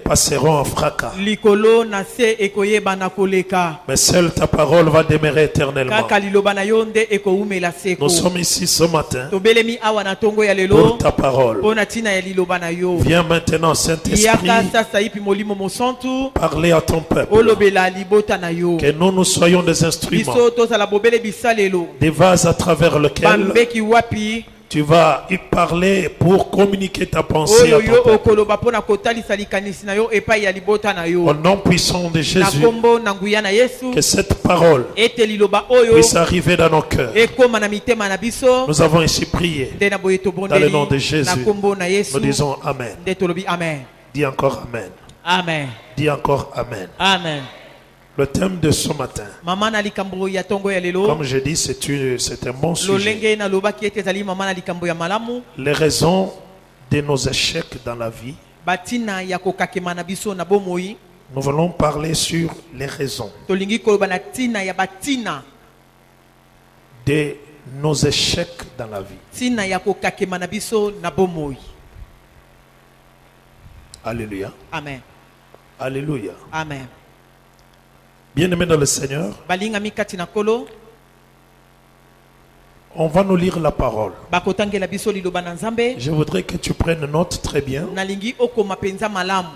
passeront en fracas. Likolo na se ekoyeba na koleka. Mais seule ta parole va demeurer éternellement. Kaka liloba na yonde ekoumela seko. Nous sommes ici ce matin Tobelemi awa na tongo ya lelo. pour ta parole. Pona tina ya liloba na yo. Viens maintenant, Saint-Esprit, Yaka sasa ipi molimo mosantu. parler à ton peuple. Olobela libota na yo. Que nous soyons des instruments, Biso tozala bobele bisalelo. des vases à travers lesquels Bambeki wapi. tu vas y parler pour communiquer ta pensée à Oyo yo ton peuple. okoloba pona kotalisa likanisi na yo epai ya libota na yo. Au nom puissant de Na Jésus, kombo na nguya na Yesu. que cette parole Ete liloba oyo. puisse arriver dans nos cœurs. Ekoma na mitema na biso. Nous avons ici prié. Nde na boye tobondeli. Dans le nom de Jésus, Na kombo na Yesu. nous disons Amen. Nde tolobi amen. Dis encore Amen. Amen. Dis encore Amen. Amen. Le thème de ce matin, Mama na likambo ya tongo ya lelo. comme je dis, c'est un bon sujet. Lolenge na loba ki ete zali mama na likambo ya malamu. Les raisons de nos échecs dans la vie. Batina ya kokakema na biso na bomoi. Nous voulons parler sur les raisons Tolingi koloba na tina ya batina. de nos échecs dans la vie. Tina ya kokakema na biso na bomoi. Alléluia. Amen. Alléluia. Amen. Bien-aimés dans le Seigneur, Balinga mikati na kolo. on va nous lire la parole. Bakotangela biso liloba na Nzambe. Je voudrais que tu prennes note très bien, Nalingi okoma penza malamu.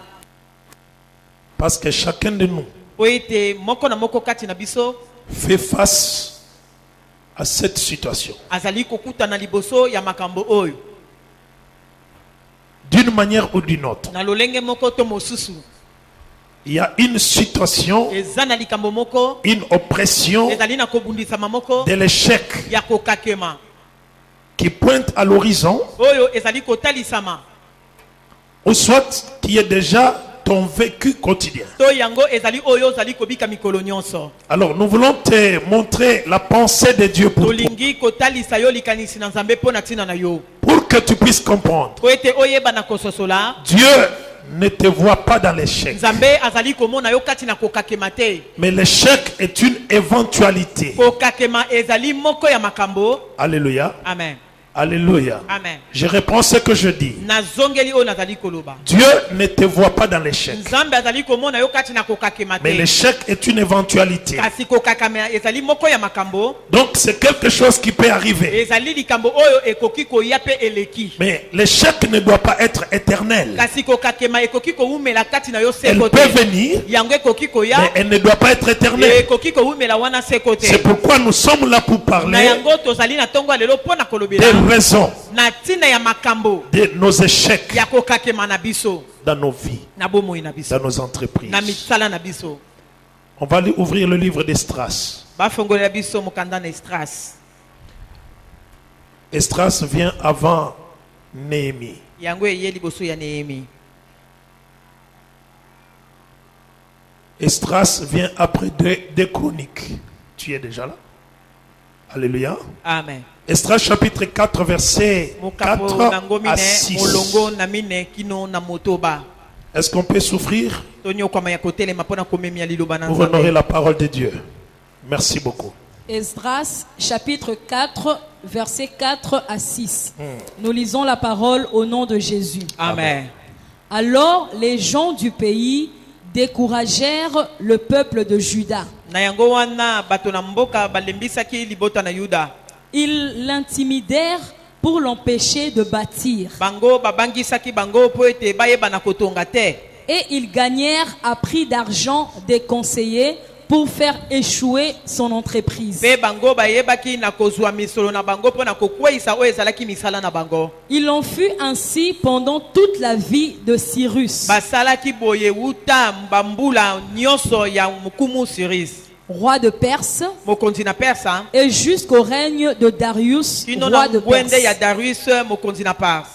parce que chacun de nous Oete moko na moko kati na biso. fait face à cette situation. Azali kokuta na liboso ya makambo oyo. D'une manière ou d'une autre, Na lolenge moko to mosusu. il y a une situation, Eza na likambo moko. une oppression Ezali na kobundisa mamoko. de l'échec Ya kokakema. qui pointe à l'horizon, Oyo ezali kotalisama. ou soit qui est déjà ton vécu quotidien. To yango ezali oyo ezali kobika mikolo nyonso. Alors nous voulons te montrer la pensée de Dieu pour toi, Tolingi kotalisa yo likanisi na Nzambe pona tina na yo. pour que tu puisses comprendre. Po ete oyeba na kososola. Dieu ne te voit pas dans l'échec, Nzambe azali komona yo kati na kokakema te. mais l'échec est une éventualité. Kokakema ezali moko ya makambo. Alléluia. Amen. Alléluia. Amen. Je réponds ce que je dis. Nazongeli o nazali koloba. Dieu ne te voit pas dans l'échec, Nzambe azali komona yo kati na kokakema mais te. l'échec est une éventualité. Kasi kokakema ezali moko ya makambo. Donc c'est quelque chose qui peut arriver. Ezali likambo oyo ekoki koya pe eleki. Mais l'échec ne doit pas être éternel. Kasi kokakema ekoki koumela kati na yo Elle seko peut te. venir, Yango ekoki mais koya. elle ne doit pas être éternelle. Ekoki koumela wana seko te. C'est pourquoi nous sommes là pour Na parler yango tozali na tongo lelo pona kolobela. des raisons Na tina ya makambo. de nos échecs Ya kokakema na biso. dans nos vies, Na bomoi na biso. dans nos entreprises. Na mitsala na biso. On va aller ouvrir le livre d'Esdras. Bafongola biso mokanda na Esdras. Esdras vient avant Néhémie. Yango eye liboso ya Nehemi. Esdras vient après deux chroniques. Tu es déjà là? Alléluia. Amen. Esdras chapitre 4 verset Mokapo 4 nango à mine 6. molongo na mine kino na motoba. Est-ce qu'on peut souffrir Tonyo kwa ya kotele mapona komemi ya liloba na pour honorer Nzambe. la parole de Dieu? Merci beaucoup. Esdras, chapitre 4, versets 4 à 6. Nous lisons la parole au nom de Jésus. Amen. Alors les gens du pays découragèrent le peuple de Juda. Na yango wana bato na mboka balembisaki libota na Yuda. Ils l'intimidèrent pour l'empêcher de bâtir. Bango babangisaki bango po ete bayeba na kotonga te. Et ils gagnèrent à prix d'argent des conseillers pour faire échouer son entreprise. Pe bango bayebaki na kozwa misolo na bango po na kokweyisa oyo ezalaki misala na bango. Il en fut ainsi pendant toute la vie de Cyrus, Basalaki boye wuta mbambula nyonso ya mukumu Cyrus. roi de Perse, Mokonzi na Persa. et jusqu'au règne de Darius, Kino roi na de bwende ya Perse. Darius mokonzi na Pars.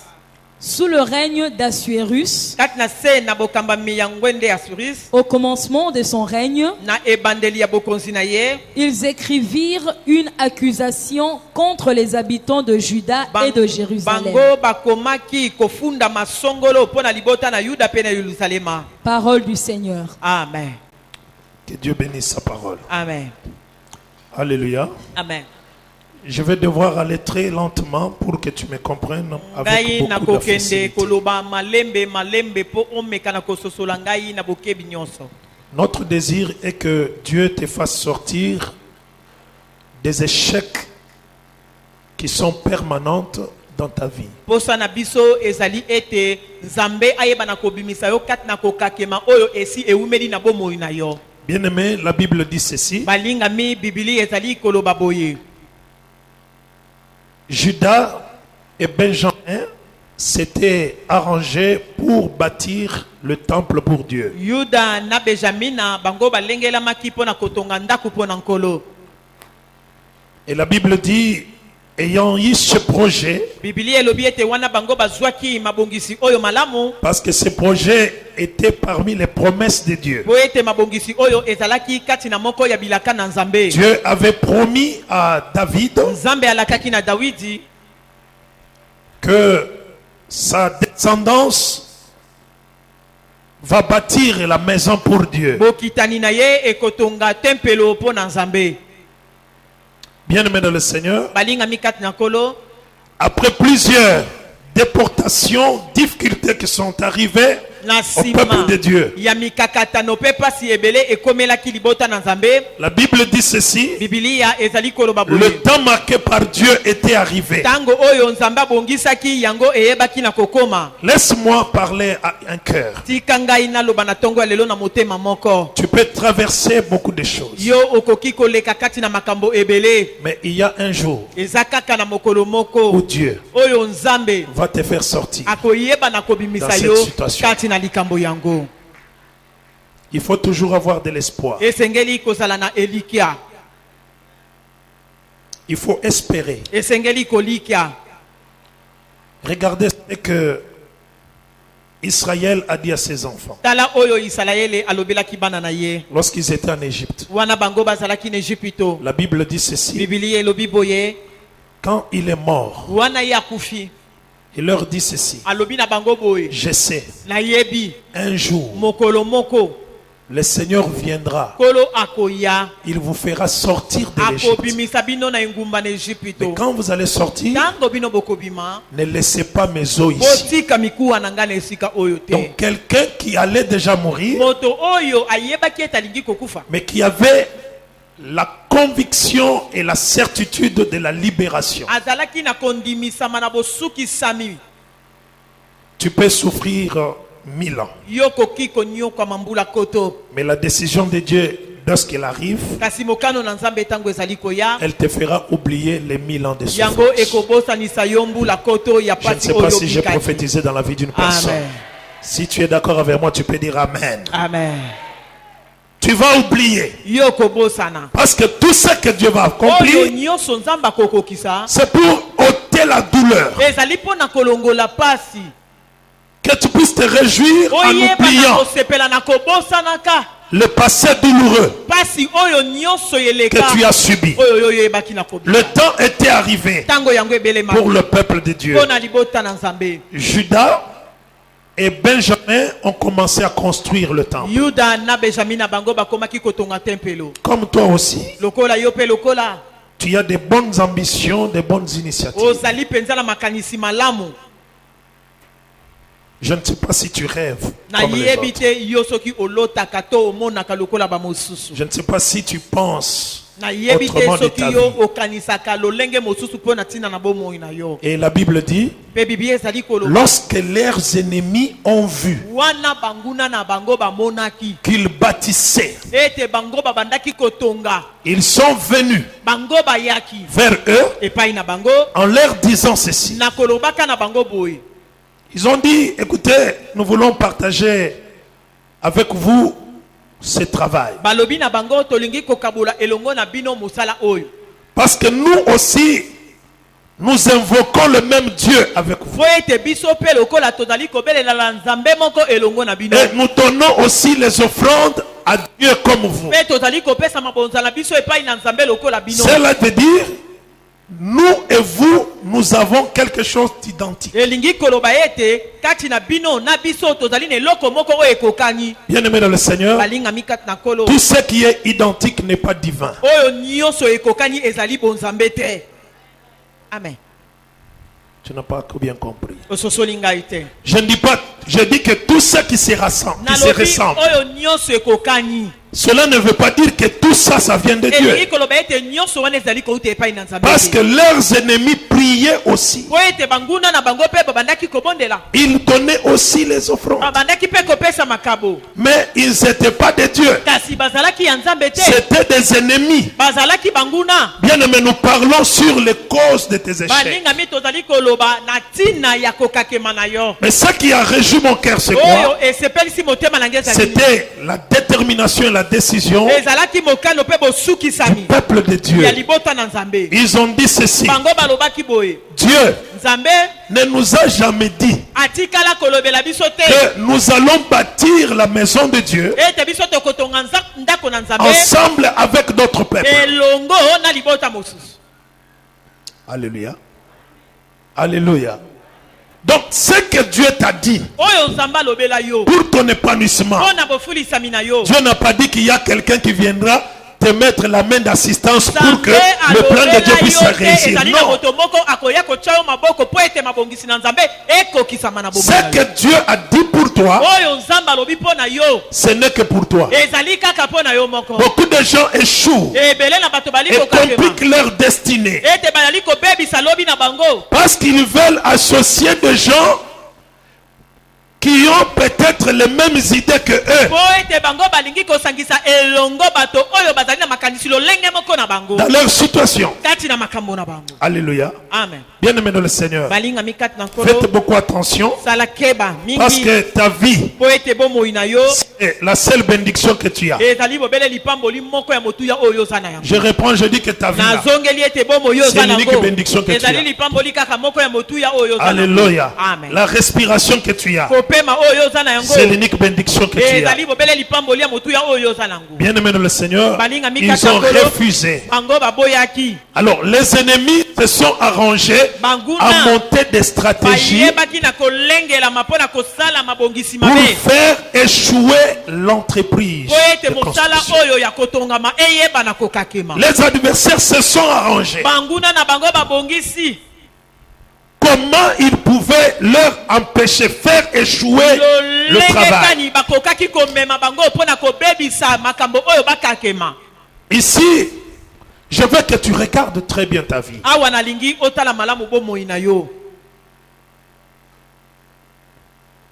Sous le règne d'Assuérus, Kati na se na bokambami ya ngwende ya Cyrus. au commencement de son règne, Na ebandeli ya bokonzi na ye. ils écrivirent une accusation contre les habitants de Juda et de Jérusalem. Bango bakomaki kofunda masongolo pona libota na Yuda pe na Yerusalema. Parole du Seigneur. Amen. Que Dieu bénisse sa parole. Amen. Alléluia. Amen. Je vais devoir aller très lentement pour que tu me comprennes avec ngai beaucoup de nakokende facilité. koloba malembe po omeka na kososola ngai na bokebi nyonso. Notre désir est que Dieu te fasse sortir des échecs qui sont permanents dans ta vie. Posa na biso ezali ete Nzambe ayeba na kobimisa yo kati na kokakema oyo esi eumeli na bomoi na yo. Bien-aimé, la Bible dit ceci. Balingami bibili ezali koloba boye. Judas et Benjamin s'étaient arrangés pour bâtir le temple pour Dieu. Yuda na Benjamina bango balengela makipo na kotonga ndaku pona nkolo. Et la Bible dit, ayant eu ce projet, Bibili elobi ete wana bango bazwaki mabongisi oyo malamu parce que ce projet était parmi les promesses de Dieu. po ete mabongisi oyo ezalaki kati na moko ya bilaka na Nzambe. Dieu avait promis à David Nzambe alakaki na Dawidi que sa descendance va bâtir la maison pour Dieu. bokitani na ye ekotonga tempelo po na Nzambe. Bien-aimé dans le Seigneur, Balingami kati na nkolo après plusieurs déportations, difficultés qui sont arrivées na au peuple de Dieu, ya mikakatano pe pasi ebele ekomelaki libota na Nzambe. la Bible dit ceci: Bibilia ezali koloba le boye. temps marqué par Dieu était arrivé. Tango oyo Nzambe abongisaki yango eyebaki na kokoma. Laisse-moi parler à un cœur. Tika ngai naloba na tongo ya lelo na motema moko. Tu peux traverser beaucoup de choses, Yo okoki koleka kati na makambo ebele. mais il y a un jour Eza kaka na mokolo où moko Dieu oyo Nzambe va te faire sortir. akoyeba na kobimisa Dans yo cette situation. kati na likambo yango. Il faut toujours avoir de l'espoir. Esengeli kozala na elikia. Il faut espérer. Esengeli kolikia. Regardez ce que Israël a dit à ses enfants Tala oyo Israele alobelaki bana na ye. lorsqu'ils étaient en Égypte. Wana bango bazalaki na Egypto. La Bible dit ceci: Bibili elobi boye. quand il est mort, Wana ye akufi. il leur dit ceci: Alobi na bango boye. je sais, Na yebi. un jour, Mokolo moko. le Seigneur viendra, Kolo akoya. il vous fera sortir de l'Égypte. Akobimisa bino na engumba na Egypto. Mais quand vous allez sortir, Tango bino bokobima. ne laissez pas mes os ici. Botika mikuwa na ngana esika oyo te. Donc quelqu'un qui allait déjà mourir, Moto oyo ayebaki etalingi kokufa. mais qui avait la conviction et la certitude de la libération. Azalaki na kondimisama na bosuki sami. Tu peux souffrir 1000 ans, Yoko kiko nyoka mambula koto. mais la décision de Dieu, lorsqu'elle arrive, Kasi mokano na Nzambe tango ezali koya. elle te fera oublier les 1000 ans de Yango souffrance. ekobosanisa yo mbula koto ya Je ne pasi sais pas oyo si j'ai bikaki. prophétisé dans la vie d'une personne. Amen. Si tu es d'accord avec moi, tu peux dire Amen. Amen. Tu vas oublier. Yoko bosana. Parce que tout ce que Dieu va Oyo accomplir, nyonso Nzambe akokokisa. c'est pour ôter la douleur. Ezali pona kolongola pasi. Que tu puisses te réjouir en Oyeba na oubliant kosepela na kobosanaka. le passé douloureux Pasi oyo nyonso que yeleka. tu as subi. Oyo yebaki na kobima. Le temps était arrivé Tango yango ebele ma. pour le peuple de Dieu. Pona libota na Nzambe. Judas et Benjamin ont commencé à construire le temple. Yuda na Benjamin na bango bakomaki kotonga tempelo. Comme toi aussi, Lokola yo pe lokola. tu as des bonnes ambitions, des bonnes initiatives. Ozali penza na makanisi malamu. Je ne sais pas si tu rêves Na comme les yebi autres. te yo soki olotaka to omonaka lokola ba mosusu. Je ne sais pas si tu penses Na yebi te autrement de soki ta yo vie. okanisaka lolenge mosusu pona tina na bomoi na yo. Et la Bible dit, Pe Biblia ezali koloba. lorsque leurs ennemis ont vu Wana banguna na bango bamonaki. qu'ils bâtissaient, Ete bango babandaki kotonga. ils sont venus Bango bayaki. vers eux Epai na bango. en leur disant ceci. Na kolobaka na bango boye. Ils ont dit, écoutez, nous voulons partager avec vous ce travail. Balobi na bango tolingi kokabola elongo na bino musala oyo. Parce que nous aussi, nous invoquons le même Dieu avec vous. Fo ete biso pe lokola tozali kobelela la Nzambe moko elongo na bino. Et nous donnons aussi les offrandes à Dieu comme vous. Pe tozali kopesa mabonza na biso epai na Nzambe lokola bino. Cela veut dire, nous et vous, nous avons quelque chose d'identique. Elingi koloba ete kati na bino na biso tozali na eloko moko oyo ekokani. Bien-aimés dans le Seigneur, Balinga mikati na kolo. tout ce qui est identique n'est pas divin. Oyo nyonso ekokani ezali bonzambe te. Amen. Tu n'as pas bien compris. Ososoli ngai te. Je ne dis pas, je dis que tout ça qui se ressemble, Nalobi oyo nyonso ekokani. cela ne veut pas dire que tout ça, ça vient de Dieu. Elingi koloba ete nyonso wana ezali kouta epai na Nzambe. Parce que leurs ennemis priaient aussi. Po ete banguna na bango pe babandaki kobondela. Ils donnaient aussi les offrandes. Babandaki pe kopesa makabo. Mais ils n'étaient pas de Dieu. Kasi bazalaki ya Nzambe te. C'était des ennemis. Bazalaki banguna. Bien aimé, nous parlons sur les causes de tes échecs. Baninga mi tozali koloba na tina ya kokakema na yo. Mais ce qui a réjoui mon cœur, c'est Oyo quoi? esepelisi motema na ngeza. C'était la détermination et la décision Ezalaki mokano pe bosuki du sami. peuple de Dieu. Ya libota na Nzambe. Ils ont dit ceci: Bango balobaki boye. Dieu Nzambe ne nous a jamais dit atikala kolobela biso te. que nous allons bâtir la maison de Dieu Ete biso tokotonga ndako na Nzambe. ensemble avec d'autres peuples. Elongo na libota mosusu. Alléluia. Alléluia. Donc, ce que Dieu t'a dit Oyo Nzambe alobela yo. pour ton épanouissement, Pona bofulisa na yo. Dieu n'a pas dit qu'il y a quelqu'un qui viendra te mettre la main d'assistance pour que Nzambe le plan de Dieu alobela puisse yo se te, réussir. ezali na Non. moto moko akoya kotia yo maboko po ete mabongisi na Nzambe ekokisama na Ce bomoi. que Dieu a dit pour toi, Oyo Nzambe alobi pona yo. ce n'est que pour toi. Ezali kaka pona yo moko. Beaucoup de gens échouent Ebele na bato bali et kokakema. compliquent leur destinée Ete bazali kobebisa lobi na bango. parce qu'ils veulent associer des gens qui ont peut-être les mêmes idées que eux Po ete bango balingi kosangisa elongo bato oyo bazali na makanisi lolenge moko na bango. dans leur situation. Kati na makambo na bango. Alléluia. Amen. Bien-aimé dans le Seigneur, Balinga mikati na nkolo. faites beaucoup attention Sala keba parce mingi. que ta vie Po ete bomoi na yo. est la seule bénédiction que tu as. Ezali bobele lipamboli moko ya motuya oyo oza na yango. Je réponds, je dis que ta vie là, Nazongeli ete bomoi oza c'est na l'unique yango. bénédiction que tu Ezali as. lipamboli kaka moko ya motuya oyo oza na yango. Alléluia. Amen. La respiration que tu as, Kopema oyo oza na yango. c'est l'unique bénédiction que tu as. Ezali bobele lipamboli ya motuya oyo oza na yango. Bien-aimé dans le Seigneur, Balinga ils mikata ont nkolo. refusé. Bango baboyaki. Alors, les ennemis se sont arrangés Banguna. à monter des stratégies Bayebaki na kolengela mapona kosala mabongisi pour mabe. faire échouer l'entreprise. Po ete de mosala construction. oyo ya kotongama eyeba na kokakema. Les adversaires se sont arrangés. Banguna na bango babongisi. Comment ils pouvaient leur empêcher faire échouer le travail. Lolengekani bakokaki komema bango pona kobebisa makambo oyo bakakema. Ici, je veux que tu regardes très bien ta vie. Awa nalingi otala malamu bomoi na yo.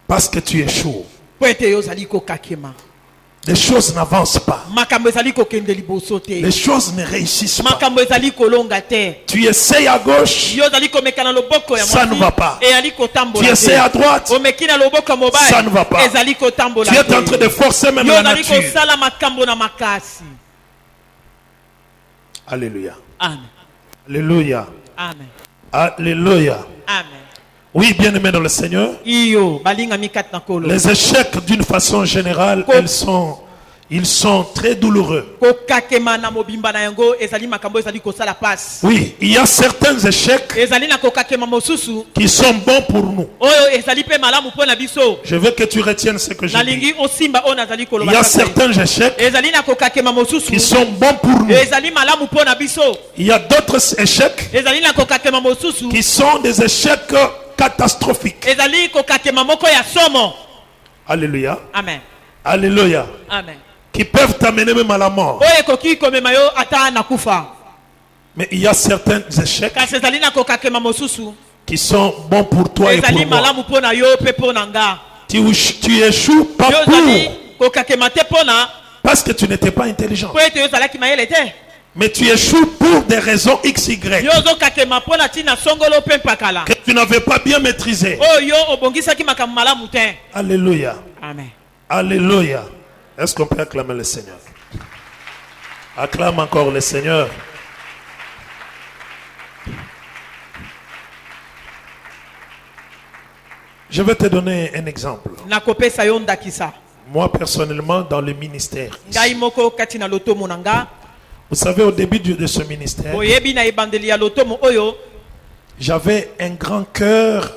Parce que tu échoues. Po ete yo zali kokakema. Les choses n'avancent pas. Makambo ezali kokende liboso te. Les choses ne réussissent pas. Makambo ezali kolonga te. Tu essayes à gauche, Yo zali komeka na loboko ya ça ne va pas. E ali kotambola tu essayes à droite, omeki na loboko ya mobali. ça ne va pas. Ezali kotambola tu es te. en train de forcer même Yo la zali nature. kosala makambo na makasi. Alléluia. Amen. Alléluia. Amen. Alléluia. Amen. Oui, bien-aimés dans le Seigneur, Iyo balinga mikati na kolo. les échecs d'une façon générale, ils sont très douloureux. Kokakema na mobimba na yango ezali makambo ezali kosala passe. Oui, il y a certains échecs Ezali na kokakema mosusu qui sont bons pour nous. oyo ezali pe malamu pona biso. Je veux que tu retiennes ce que je dis. Nalingi osimba ona ezali Il koloba. y a certains échecs Ezali na kokakema mosusu qui sont bons pour nous. ezali malamu pona biso. Il y a d'autres échecs Ezali na kokakema mosusu qui sont des échecs catastrophiques. ezali kokakema moko ya somo. Alléluia. Amen. Alléluia. Amen. Qui peuvent t'amener même à la mort. Oyo ekoki komema yo ata na kufa. Mais il y a certains échecs Kasi ezali na kokakema mosusu qui sont bons pour toi et pour ezali moi. malamu pona yo pe pona nga. Tu échoues pas Yo pour ezali kokakema te pona parce que tu n'étais pas intelligent. po ete yo ezalaki mayele te. Mais tu échoues pour des raisons XY Yo ozokakema mpona ntina songolo mpe mpakala que tu n'avais pas bien maîtrisé. oyo yo obongisaki makambo malamu te. Alléluia. Amen. Alléluia. Est-ce qu'on peut acclamer le Seigneur? Acclame encore le Seigneur. Je vais te donner un exemple. nakopesa yo ndakisa. Moi, personnellement, dans le ministère. Ngai moko kati na lotomo na nga Vous savez, au début de ce ministère, boyebi na ebandeli ya lotomo oyo j'avais un grand cœur.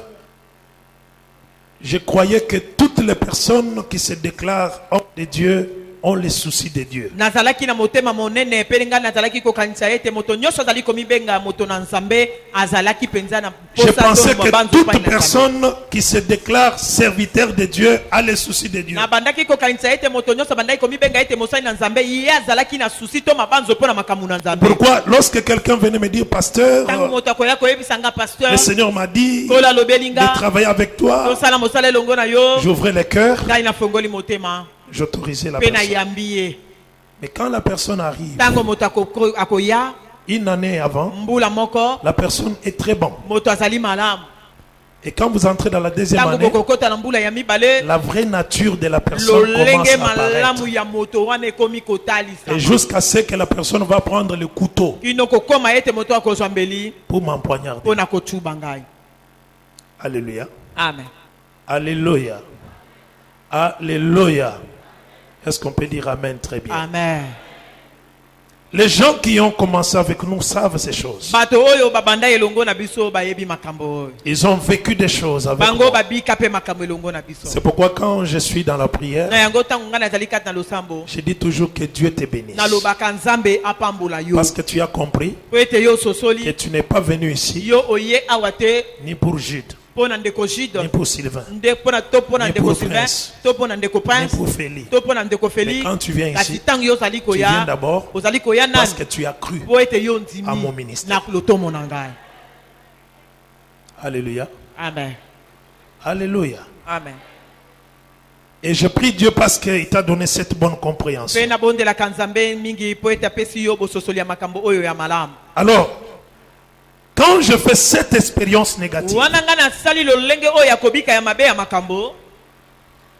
Je croyais que toutes les personnes qui se déclarent hommes de Dieu ont les soucis de Dieu. nazalaki na motema monene pe nga nazalaki kokanisa ete moto nyonso azali komibenga moto na nzambe azalaki penza na Je posa pensais to que mabanzo toute pa na Nzambe. personne qui se déclare serviteur de Dieu a les soucis de Dieu. na bandaki kokanisa ete moto nyonso bandaki komibenga ete mosali na nzambe ye azalaki na susi to mabanzo mpo na makambo na nzambe. Pourquoi lorsque quelqu'un venait me dire, pasteur, ntango moto akoya koyebisa nga pasteur le Seigneur m'a dit kola lobeli de nga travailler avec toi, tosala mosala elongo na yo j'ouvrais les cœurs, ngai nafongoli motema j'autorisais la mpe personne. nayambi ye. Mais quand la personne arrive, ntango moto akoya une année avant, mbula moko la personne est très bonne. moto azali malamu. Et quand vous entrez dans la deuxième ntango année, bokokota na mbula ya mibale la vraie nature de la personne commence lolenge à apparaître. malamu ya moto wana ekomi kotalisa Et jusqu'à ce que la personne va prendre le couteau kino kokoma ete moto akozwa mbeli pour m'empoignarder. mpo na kotuba ngai. Alléluia. Amen. Alléluia. Alléluia. Est-ce qu'on peut dire Amen très bien? Amen. Les gens qui ont commencé avec nous savent ces choses. bato oyo babanda elongo na biso bayebi makambo oyo Ils ont vécu des choses avec bango moi. babika pe makambo elongo na biso. C'est pourquoi quand je suis dans la na prière, yango ntango ngai nazali kati na losambo je dis toujours que Dieu te bénisse. nalobaka nzambe apambola yo Parce que tu as compris po ete yo que ososoli tu n'es pas venu ici yo oye awa te ni pour Jude, mpo na ndeko Jude ni pour Sylvain, to mpo na Ni ndeko pour Sylvain Prince. to mpo na ndeko ni Prince pour Félix. to mpo na ndeko Feli. Mais quand tu viens kasi ici, ntango yo ozali tu viens koya d'abord ozali koya parce nani que tu as cru. po ete yo à mon ndimi ministère. na lotomo na ngai. Alléluia. Amen. Alléluia. Amen. Et je prie Dieu parce qu'il t'a donné cette bonne compréhension. mpe nabondelaka nzambe mingi po ete apesi yo bososoli ya makambo oyo ya malamu. Alors, quand je fais cette expérience négative, wana ngai nasali lolenge oyo ya kobika ya mabe ya makambo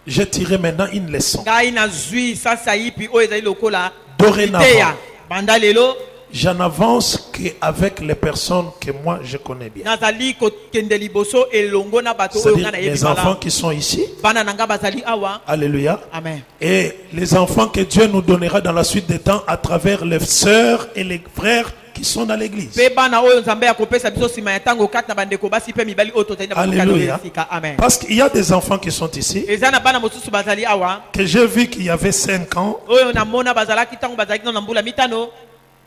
j'ai tiré maintenant une leçon. ngai nazwi sasa yipi oyo ezali lokola Dorénavant, liteya. Banda lelo je n'avance qu'avec les personnes que moi je connais bien. nazali kokende liboso elongo na bato oyo C'est-à-dire ngai nayebi les enfants malamu. qui sont ici. bana na ngai bazali awa. Alléluia. Amen. Et les enfants que Dieu nous donnera dans la suite des temps à travers les sœurs et les frères qui sont dans l'église. mpe bana oyo nzambe akopesa biso nsima ya ntango kati na bandeko basi mpe mibali oyo tozali na Alléluia. bokano esika. Amen. Parce qu'il y a des enfants qui sont ici, eza na bana mosusu bazali awa que j'ai vu qu'il y avait 5 ans, oyo namona bazalaki ntango bazalaki na mbula mitano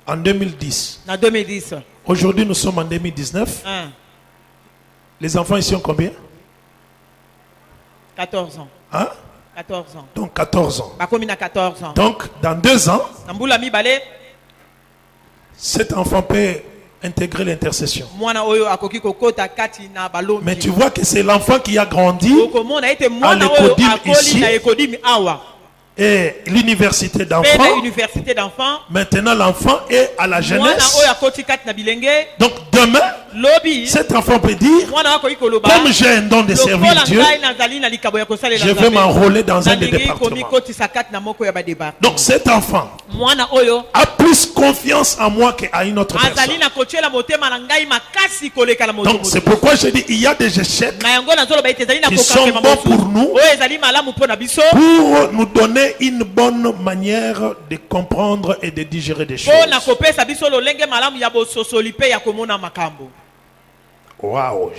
en 2010. na 2010. Aujourd'hui, nous sommes en 2019. Les enfants ici ont combien? 14 ans. Hein? 14 ans. Donc 14 ans. bakomi na 14 ans. Donc dans 2 ans, na mbula mibale cet enfant peut intégrer l'intercession. mwana oyo akoki kokota kati na balombi. Mais tu vois que c'est l'enfant qui a grandi okomona ete mwana oyo l'écodime akoli ici. na ekodimi awa et l'université mpe na d'enfants. université d'enfant. Maintenant, l'enfant est à la mwana jeunesse. oyo akoti kati na bilenge Donc demain, lobi cet enfant peut dire, mwana akoki koloba comme j'ai un don de servir lokola Dieu, ngai nazali na likabo ya kosalela je vais m'enrôler dans un des nalingi départements. komikotisa kati na moko ya badeba. Donc cet enfant mwana oyo a plus confiance en moi qu'à une autre azali personne. na kotiela motema na ngai makasi koleka na moto Donc c'est pourquoi je dis, il y a des échecs na yango nazoloba ete ezali na qui sont kokakema bons pour nous, oyo ezali malamu mpo na biso pour nous donner une bonne manière de comprendre et de digérer des choses. mpo na kopesa biso lolenge malamu ya bososoli mpe ya komona makambo. Waouh,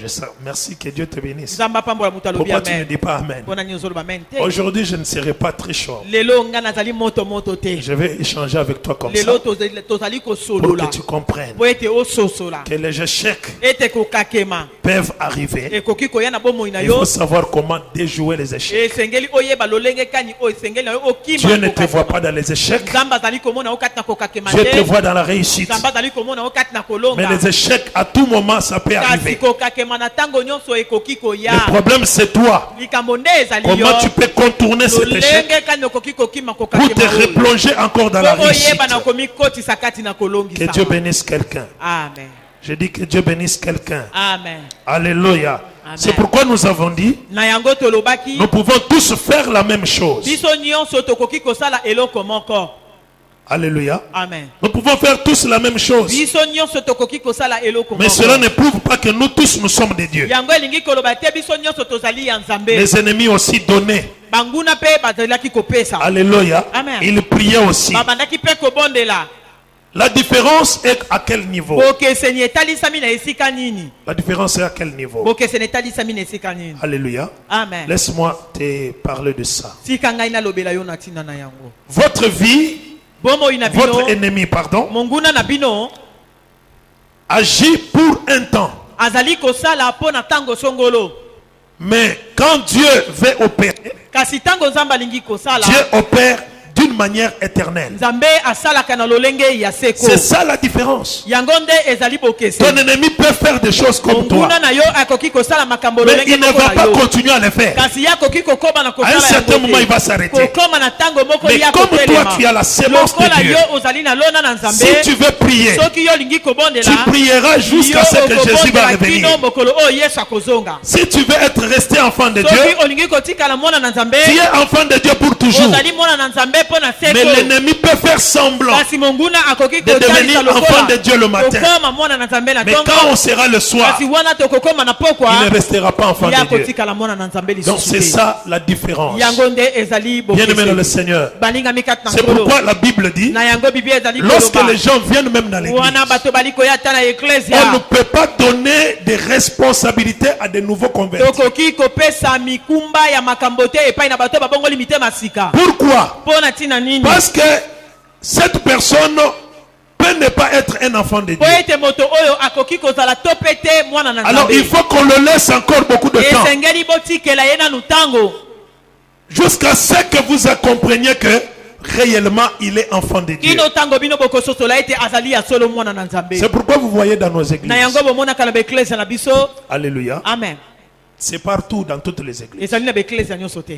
merci, que Dieu te bénisse. nzambe apambola moto alobi Pourquoi tu ne amen. dis pas Amen? mpo na nini ozoloba amen te. Aujourd'hui, je ne serai pas très chaud. lelo nga nazali moto te. Je vais échanger avec toi comme ça lelo tozali pour kosolola que tu comprennes po ete ososola que les échecs ete kokakema peuvent arriver. ekoki koya na bomoi na Il yo faut savoir comment déjouer les échecs. esengeli oyeba lolenge kani oyo esengeli na yo okima Dieu ne te voit kokakema. pas dans les échecs. nzambe azali komona yo kati na kokakema Dieu te te. voit dans la réussite. nzambe azali komona yo kati na Mais kolonga les échecs, à tout moment, ça peut kasi arriver. kokakema na ntango nyonso ekoki koya. Le problème, c'est toi. likambo nde ezali yo Comment tu peux contourner cet échec lolenge kani okoki kokima pour te kokakema oyo. replonger encore dans la po réussite. oyeba na komikotisa kati na Que Dieu kolongisa. bénisse quelqu'un. Amen. Je dis que Dieu bénisse quelqu'un. Amen. Alléluia. Amen. C'est pourquoi nous avons dit, na yango tolobaki nous pouvons tous faire la même chose. biso nyonso tokoki kosala eloko moko. Alléluia. Amen. Nous pouvons faire tous la même chose. biso nyonso tokoki kosala eloko Mais cela ne prouve pas que nous tous nous sommes des dieux. yango elingi koloba te biso nyonso tozali ya nzambe. Les ennemis aussi donnaient. banguna mpe bazalaki kopesa. Alléluia. Amen. Ils priaient aussi. babandaki mpe kobondela. La différence est à quel niveau? bokeseni etalisami na esika nini? La différence est à quel niveau? Bokeseni etalisami na esika nini? Alléluia. Amen. Laisse-moi te parler de ça. Tika ngai nalobela yo na ntina na yango. Votre vie, Bomoi na votre bino, ennemi, pardon, monguna na bino agit pour un temps. azali kosala po na tango songolo. Mais quand Dieu veut opérer, Kasi tango nzambe alingi kosala, Dieu opère d'une manière éternelle. nzambe asalaka na lolenge ya seko. C'est ça la différence. Yango nde ezali bokeseni. Ton ennemi peut faire des choses comme toi, monguna na yo akoki kosala makambo mais lolenge il ne moko va na pas yo. continuer à le faire. Kasi ya koki kokoma na À kosala un certain moment, il va s'arrêter. kokoma na tango moko Mais ya comme toi, kotelema. tu as la sémence de Lokola Dieu, yo ozali na lona na nzambe. si tu veux prier, Soki yo lingi kobondela, tu prieras jusqu'à ce que Jésus va revenir. kino mokolo o Yesu akozonga. Si tu veux être resté enfant de Dieu, Soki olingi kotikala mwana na nzambe, tu es enfant de Dieu pour toujours. ozali mwana na nzambe po na Mais seko. l'ennemi peut faire semblant Kasi monguna akoki de devenir kotalisa enfant de lokola. Dieu le matin. Kokoma mwana na nzambe na Mais tongo. quand on sera le soir, Kasi wana tokokoma na pokwa. il ne restera pas enfant Ya de Dieu. kotikala mwana na nzambe Donc lisusu c'est te. ça la différence. Yango nde ezali Bien-aimé dans le bokeseni. Seigneur. Balinga mikati na C'est nkolo. pourquoi la Bible dit, Na yango Biblia ezali lorsque koloba. les gens viennent même dans l'église, Wana bato bali koya ta na on ne eklesia. peut pas donner des responsabilités à des nouveaux convertis. Tokoki kopesa mikumba ya makambo te epai na bato babongoli mitema sika. Pourquoi? Pona tina nini? Parce que cette personne peut ne pas être un enfant de Po Dieu. ete moto oyo akoki kozala to pete mwana na Alors il nzambe. faut qu'on le laisse encore beaucoup de temps, Esengeli botikela ye nanu ntango. jusqu'à ce que vous compreniez que réellement il est enfant de Dieu. Kino tango bino bokososola ete azali ya solo mwana na nzambe. C'est pourquoi vous voyez dans nos églises, Na yango bomonaka na baeklezia na biso. alléluia, Amen. c'est partout dans toutes les églises, Ezali na baeklezia nyonso te.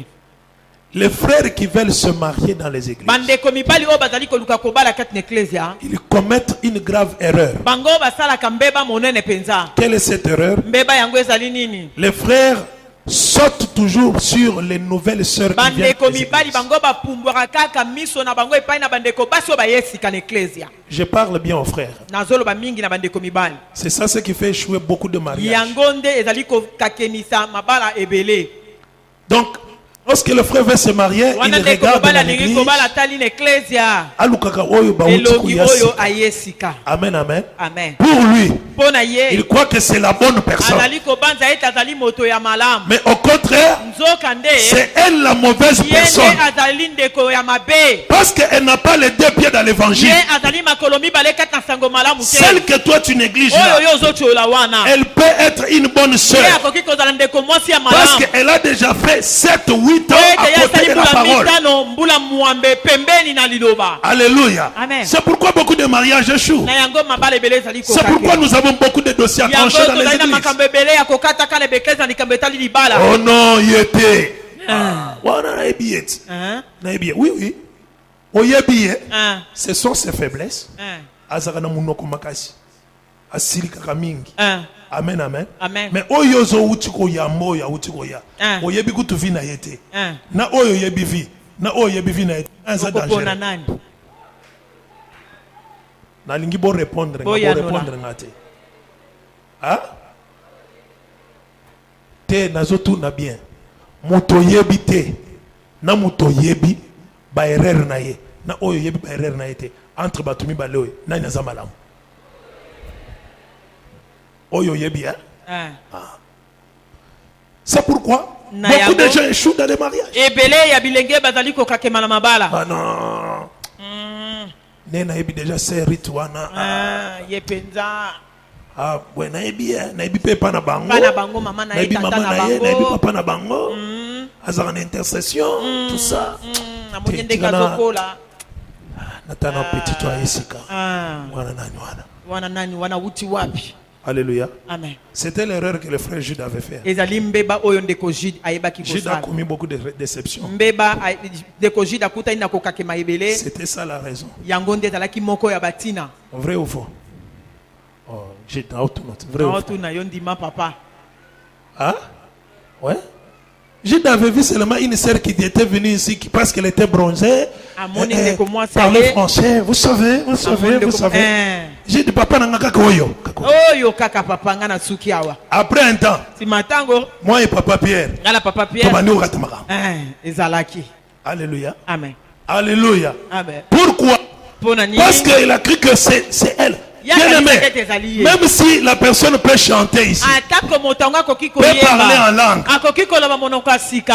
les frères qui veulent se marier dans les églises, Bandeko mibali oyo bazali koluka kobala kati na eklesia. ils commettent une grave erreur. Bango basalaka mbeba monene penza. Quelle est cette erreur? Mbeba yango ezali nini? Les frères sautent toujours sur les nouvelles sœurs qui viennent Bandeko des mibali églises. bango bapumbwaka kaka miso na bango epai na bandeko basi oyo bayesika na eklesia. Je parle bien aux frères. Nazoloba mingi na bandeko mibali. C'est ça ce qui fait échouer beaucoup de mariages. Yango nde ezali kokakemisa mabala ebele. Donc, lorsque le frère veut se marier, il Wana ndeko regarde mobali dans alingi l'église. kobala tali na eklesia. Alukaka oyo bauti Elongi kuyasi. oyo ayesika. Amen, amen. Amen. Pour lui, Pona ye il croit que c'est la bonne personne. azali kobanza ete azali moto ya malamu. Mais au contraire, Nzoka nde c'est elle la mauvaise ye nde personne. azali ndeko ya mabe. Parce qu'elle n'a pas les deux pieds dans l'évangile. Ye azali makolo mibale kati na sango malamu te. Celle que toi tu négliges Oyo là, yo ozotiola wana. elle peut être une bonne Ye sœur. akoki kozala ndeko mwasi ya Parce malamu. qu'elle a déjà fait 7-8 ans Ete à ye côté asali de la mbula parole. mitano mbula mwambe pembeni na liloba. Alléluia. Amen. C'est pourquoi beaucoup de mariages échouent. Na yango mabala ebele ezali C'est pourquoi kokake. nous avons beaucoup de dossiers à Yango trancher dans les tozali na églises. makambo ebele ya kokata kala bekleza na likambo etali libala. Oh non, il était. Wana nayebi eti. Nayebi ye. Oui, oui. Oyebi ye. Ce sont ses faiblesses. Azaka na munoko makasi. Asili kaka mingi. Amen, amen. Amen. Mais oyo zo uti ko ya mo ya uti ko ya. Oyebi kutu vi na yete. Na oyo yebi vi. Na oyo yebi vi na yete. Anza Okopona dangereux. nani? Na lingi bo répondre. Nga bo Boya répondre ngate. Ah? Te nazotu na bien. Muto yebi te. Na muto yebi ba erreur na ye. Na oyo yebi ba erreur na ye te. Entre batumi ba lewe. Na inaza malamu. Oyo yebi hein? C'est pourquoi Na beaucoup de yango. gens échouent dans les mariages. Ebele ya bilenge bazali kokakema na mabala. Ah non. Ne na yebi déjà c'est rituana. Ye penza. Ah ouais na yebi na yebi pe pa na bango. Bana bango mama na Na ye yebi tata maman na na ye, na yebi bango. papa na bango. Azaka na intercession, tout ça. Amonye Te- ndenge tingana- azokola. Natana petit toi esika. Ah. Wana nani wana. Wana nani wana uti wapi? Alléluia. Amen. C'était l'erreur que le frère Jude avait fait. Ezali mbeba oyo ndeko Jude ayebaki Jude a kosala. commis beaucoup de déceptions. Mbeba ndeko Jude akutani na kokakema ebele. C'était ça la raison. Yango nde ezalaki moko ya batina. Vrai ou faux? Oh, Jude, na autonote. Vrai ou faux? Naotu na yo ndima papa. Ah? Ouais. Jude avait vu seulement une sœur qui était venue ici parce qu'elle était bronzée. Amoni ndeko mwasi Parlait ale. français. Vous savez, vous savez, Amoni vous ndeko- savez. Eh. J'ai dit, papa, n'a pas oyo. Oyo kaka papa nga na suki awa. Après un temps, Si matango moi et papa Pierre, ngala papa Pierre. Tobani Okatamaka. Ezalaki. Alléluia. Amen. Alléluia. Amen. Pourquoi? Parce qu'il a cru que c'est elle. Bien aimé, même si la personne peut chanter ici, peut parler en langue,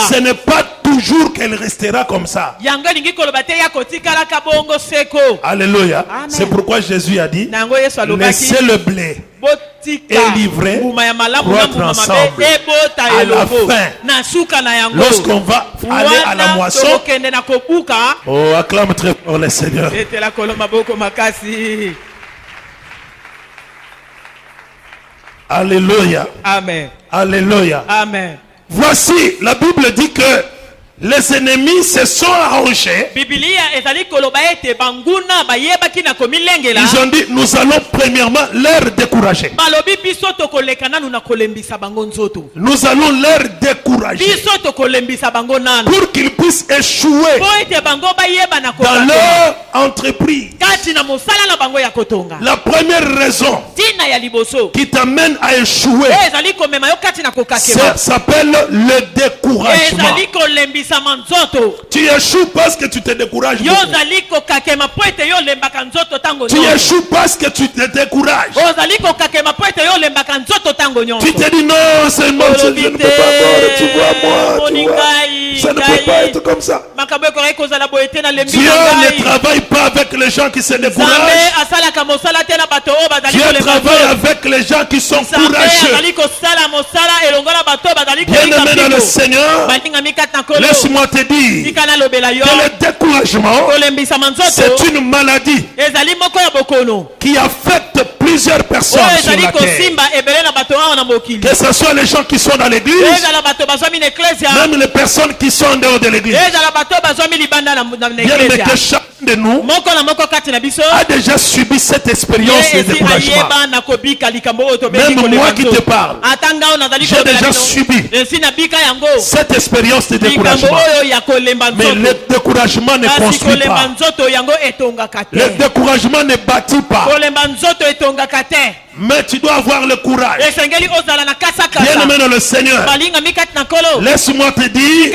ce n'est pas toujours qu'elle restera comme ça. Alléluia. C'est pourquoi Jésus a dit, laissez le blé et livrer croître ensemble. À la fin, lorsqu'on va aller à la moisson, oh, acclame très fort le Seigneur. Alléluia. Amen. Alléluia. Amen. Voici, la Bible dit que les ennemis se sont arrangés. Ils ont dit, nous allons premièrement leur décourager. Nous allons leur décourager pour qu'ils puissent échouer dans leur entreprise. La première raison qui t'amène à échouer, ça s'appelle le découragement. Tu échoues parce que tu te décourages. Tu échoues parce que tu te décourages. Tu te dis non, c'est moi, je ne peux pas mourir. Tu vois, moi, ça ne peut pas être comme ça. Dieu ne travaille pas avec les gens qui se découragent. Dieu travaille avec les gens qui sont courageux. Bien-aimé dans le Seigneur, laisse-moi te dire que le découragement, c'est une maladie qui affecte plusieurs personnes sur la terre. Que ce soit les gens qui sont dans l'église, même les personnes qui sont en dehors de l'église. Bien aimé, que chacun de nous a déjà subi cette expérience de découragement. Même moi qui te parle, j'ai déjà subi cette expérience de découragement. Mais le découragement ne construit pas. Le découragement ne bâtit pas. Mais tu dois avoir le courage. Bien-aimé dans le Seigneur, laisse-moi te dire,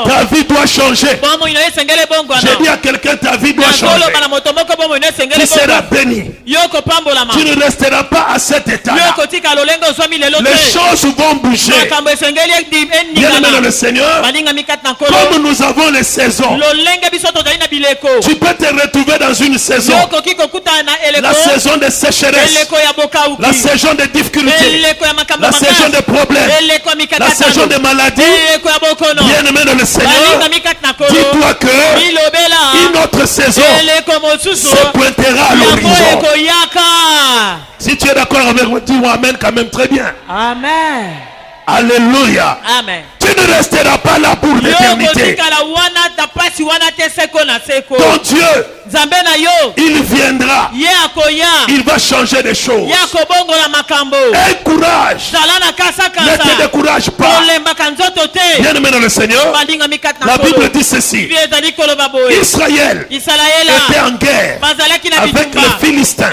ta vie doit changer. J'ai dit à quelqu'un, ta vie doit changer. Tu seras béni. Tu ne resteras pas à cet état-là. Les choses vont bouger. Bien-aimé dans le Seigneur, comme nous avons les saisons, tu peux te retrouver dans une saison, la saison de sécheresse, la saison de difficultés, la saison de problèmes, la saison de maladies. Bien-aimé dans le Seigneur, dis-toi que une autre saison se pointera à l'horizon. Si tu es d'accord avec moi, dis-moi amen quand même, très bien. Amen. Alléluia. Amen. Tu ne resteras pas là pour l'éternité. Ton Dieu, il viendra. Il va changer des choses. Aie courage. Ne te décourage pas. Bien-aimé dans le Seigneur, la Bible dit ceci. Israël était en guerre avec les Philistins.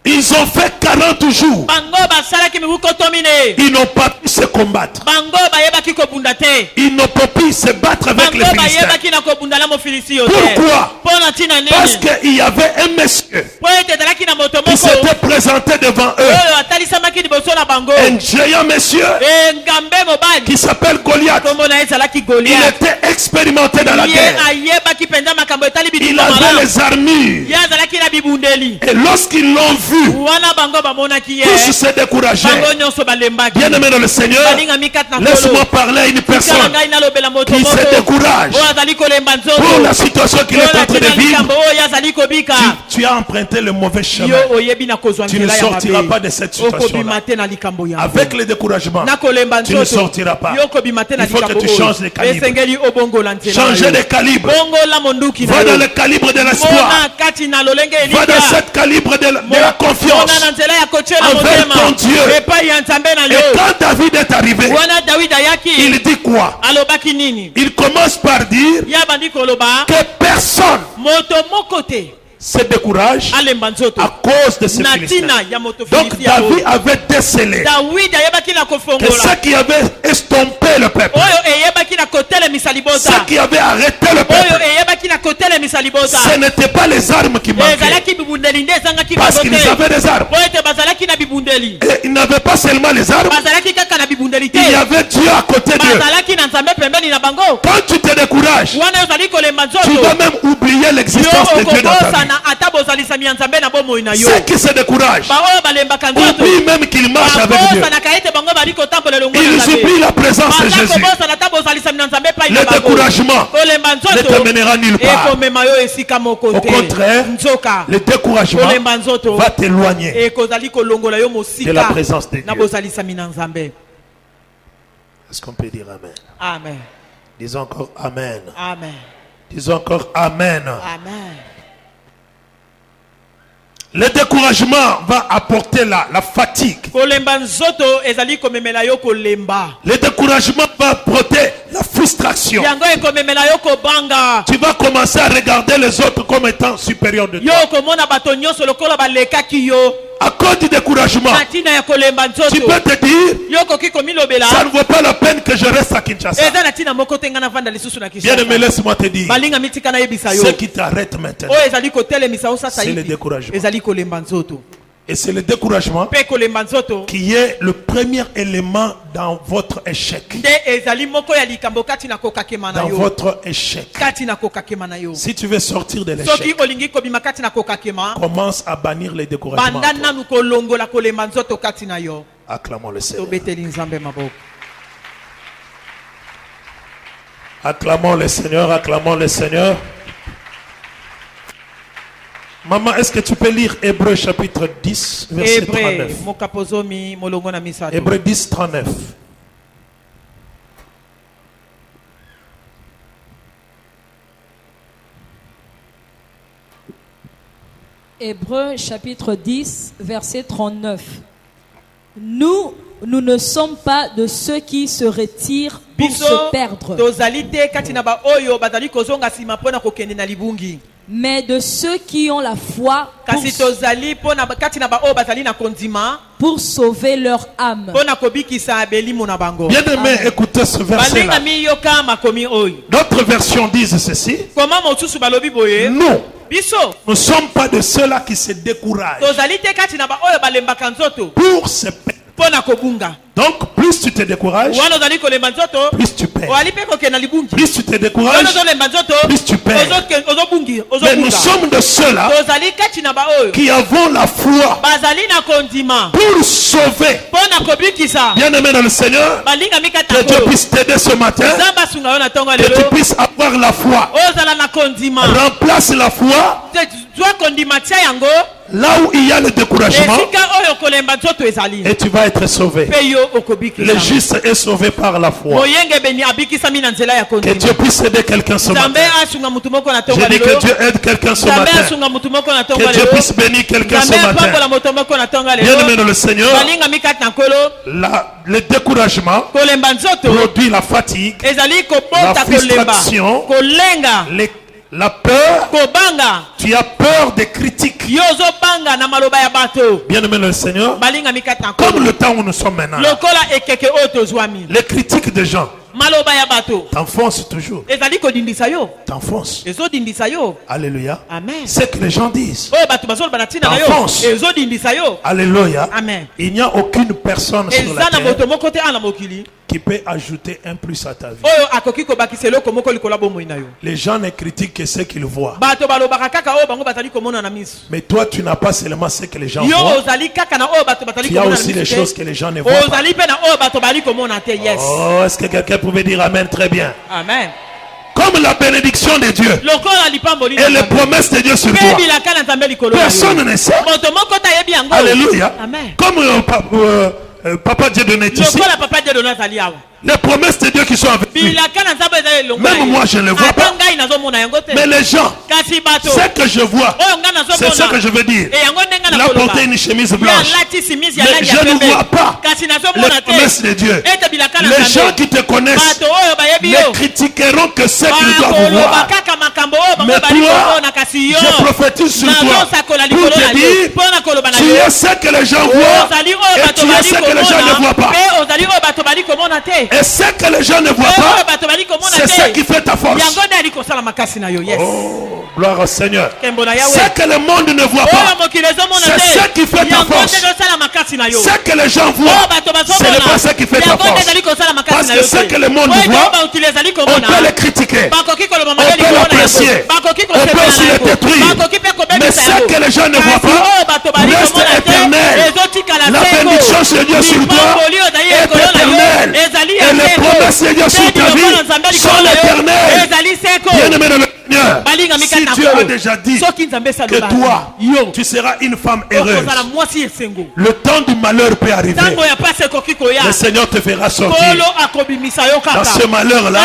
Ils ont fait 40 jours. Ils n'ont pas pu se combattre. Ils n'ont pas pu se battre avec les Philistins. Pourquoi? Parce qu'il y avait un monsieur qui s'était présenté devant eux. Un géant monsieur qui s'appelle Goliath. Il était expérimenté dans la guerre. Il avait les armures. Et lorsqu'ils l'ont vu, tous se décourageaient. Bien-aimé dans le Seigneur, laisse-moi parler à une personne qui se décourage pour la situation qu'il est en train de vivre. Tu as emprunté le mauvais chemin. Tu ne sortiras pas de cette situation-là. Avec le découragement, tu ne sortiras pas. Il faut que tu changes de calibre. Changer de calibre. Va dans le calibre de l'espoir. Va dans cette calibre de la confiance envers ton Dieu. Et quand David est arrivé, il dit quoi? Il commence par dire que personne se décourage alemba nzoto à cause de ces na Philistins. tina ya moto Donc Philistia David avait décelé David ayebaki na que kofongola ceux qui avaient estompé le peuple, oyo eyebaki na kotelemisa libota ceux qui avaient arrêté le oyo peuple, eyebaki na kotelemisa libota ce n'étaient pas les armes qui manquaient, ezalaki bibundeli nde ezangaki parce qu'ils avaient des armes. po ete bazalaki na bibundeli Et ils n'avaient pas seulement les armes, bazalaki kaka na bibundeli te il y avait Dieu à côté d'eux. bazalaki na nzambe pembeni na bango Quand tu te décourages, wana ozali kolemba tu nzoto vas même oublier yo l'existence de Dieu dans ta vie. okobosana ata bozalisami ya nzambe na bomoi na yo Ceux qui se découragent baoyo balembaka nzoto oublient même qu'ils marchent avec Dieu. babosanaka ete bango bali kotambola elongo na Ils nzambe oublient la présence de baza Jésus. kobosana ata bozalisami na nzambe epai na Le bango découragement kolemba ne nzoto te mènera nulle part. ekomema yo esika moko Au te contraire, nzoka le découragement kolemba nzoto va t'éloigner ekozali kolongola yo de la mosika présence de na Dieu. bozalisami na nzambe. Est-ce qu'on peut dire Amen? Amen. Disons encore Amen. Amen. Disons encore Amen. Amen. Le découragement va apporter la fatigue. kolemba nzoto ezali komemela yo kolemba Le découragement va apporter la frustration. yango ekomemela yo kobanga Tu vas commencer à regarder les autres comme étant supérieurs de yo toi. komona bato nyonso lokola balekaki yo À cause du découragement, na ntina ya kolemba tu nzoto peux te dire, yo koki komilobela ça ne vaut pas la peine que je reste à Kinshasa. eza na ntina moko te nga navanda lisusu na Bien aimé, Kinshasa laisse-moi te dire, balinga mitika nayebisa yo ce qui t'arrête maintenant, oyo ezali kotelemisa yo sasa c'est le hivi découragement. ezali kolemba nzoto Et c'est le découragement mpe kolemba nzoto qui est le premier élément dans votre échec. nde ezali moko ya likambo kati na kokakema na Dans yo votre échec. kati na kokakema na yo Si tu veux sortir de soki l'échec, olingi kobima kati na kokakema commence à bannir les découragements. banda en toi. nanu kolongola kolemba nzoto kati na yo Acclamons le Seigneur. tobeteli nzambe maboko. Acclamons le Seigneur, acclamons le Seigneur. Maman, est-ce que tu peux lire Hébreu chapitre 10, verset Hébreu 39? mokapozomi molongo na misato. Hébreu 10, 39. Hébreux chapitre 10, verset 39. Nous ne sommes pas de ceux qui se retirent pour biso se perdre, tozali te kati na ba oyo bazali kozonga nsima mpona kokende na libungi mais de ceux qui ont la foi kasi tozali mpona kati na ba oyo bazali na kondima pour sauver leur âme. mpona kobikisa abelimo na bango. Bien aimé, écoutez ce verset-là. balinga miyoka makomi oyo D'autres versions disent ceci. koma mosusu balobi boye Nous biso ne sommes pas de ceux-là qui se découragent tozali te kati na ba oyo balembaka nzoto pour se perdre. mpona kobunga Donc, plus tu te décourages, wana ozali kolemba nzoto plus tu perds. ozali mpe kokende na libungi Plus tu te wana décourages, ozolemba nzoto plus tu perds. ozobungi Mais nous ozobunga sommes de ceux-là tozali kati na ba oyo qui avons la foi bazali na kondima pour sauver. mpona kobikisa Bien aimé dans le Seigneur, balinga mikata que Dieu oyo puisse t'aider ce matin, nzambe asunga yo na ntongo ya que tu lelo puisses avoir la foi. ozala na kondima Remplace la foi zwa kondima tia yango là où il y a le découragement esika oyo kolemba nzoto ezali et tu vas être sauvé. mpe yo Le okobikisa juste est sauvé par la foi. moyengebeni abikisami na nzela ya Que kondima Dieu puisse aider quelqu'un ce nzambe matin. asunga mutu moko na ntongo J'ai ya dit que lelo Dieu aide quelqu'un ce nzambe matin. asunga mutu moko na ntongo ya Que Dieu lelo puisse bénir quelqu'un ce nzambe apambola matin. moto moko na ntongo ya Bien aimé lelo dans le Seigneur, balinga mikati na nkolo le découragement kolemba nzoto produit la fatigue, ezali la kobota kolemba frustration, kolenga la peur. kobanga Tu as peur des critiques. yo ozobanga na maloba ya bato Bien aimé dans le Seigneur, balinga mikati na comme nkolo le temps où nous sommes maintenant, lokola ekeke oyo tozwami les critiques des gens maloba ya bato t'enfoncent toujours. ezali kodindisa yo T'enfoncent. ezodindisa yo Alléluia. amen C'est que les gens disent. oyo bato bazoloba na ntina na yo T'enfonce. ezodindisa yo Alléluia. amen Il n'y a aucune personne sur eza la na terre moto moko te ana mokili qui peut ajouter un plus à ta vie. oyo akoki kobakisa eloko moko likola bomoi na yo Les gens ne critiquent que ce qu'ils voient. bato balobaka kaka oyo bango bazali komona na miso Mais toi, tu n'as pas seulement ce que les gens yo voient. ozali kaka na oyo bato bazali Tu as komona aussi na les miso choses te que les gens ne voient pas. ozali mpe na oyo bato bali komona te yes Oh, est-ce que quelqu'un pouvait dire Amen très bien? amen Comme la bénédiction de Dieu lokola lipamboli et les promesses de Dieu sur mpe toi. bilaka na nzambe likolo na yo. Personne ne sait. moto moko tayebi yango Alléluia. amen Comme Papa Dieu donné ici, lokola papa de dona azali awa les promesses de Dieu qui sont avec lui. bilaka na nzambe ezali elongo na Même ye. moi, je ne le vois ata pas. ngai nazomona yango te Mais les gens, kasi bato ce que je vois, oyo ngai c'est ce que je veux dire. e yango ndenge Il na a koloba porté une chemise ya blanche. lati simisi ya Mais langi je ya ne pembe vois pas kasi les nazomona promesses te de Dieu. ete bilaka na Les gens nzambe qui te connaissent bato oyo bayebi ne yo critiqueront que ce qu'ils doivent bakoloba voir. kaka makambo oyo bango Mais bali toi, komona kasi sillon. Je prophétise sur toi pour te dire, tu es ce que les gens voient et tu es ce que les gens ne voient pas. Et ce que les gens ne voient pas, c'est ce qui fait ta force. Oh, gloire au Seigneur. Ce que le monde ne voit pas, c'est ce qui fait ta force. Ce que les gens voient, ce n'est pas ce qui fait ta force. Parce que ce que le monde voit, on peut les critiquer, on peut l'apprécier, on peut aussi les détruire. Mais ce que les gens ne voient pas reste éternel. La bénédiction de Dieu sur toi est éternelle. Et les promesses de Dieu sur ta vie sont éternelles. Bien-aimé dans le Seigneur, si Dieu a déjà dit que toi, tu seras une femme heureuse, le temps du malheur peut arriver. Le Seigneur te fera sortir dans ce malheur-là,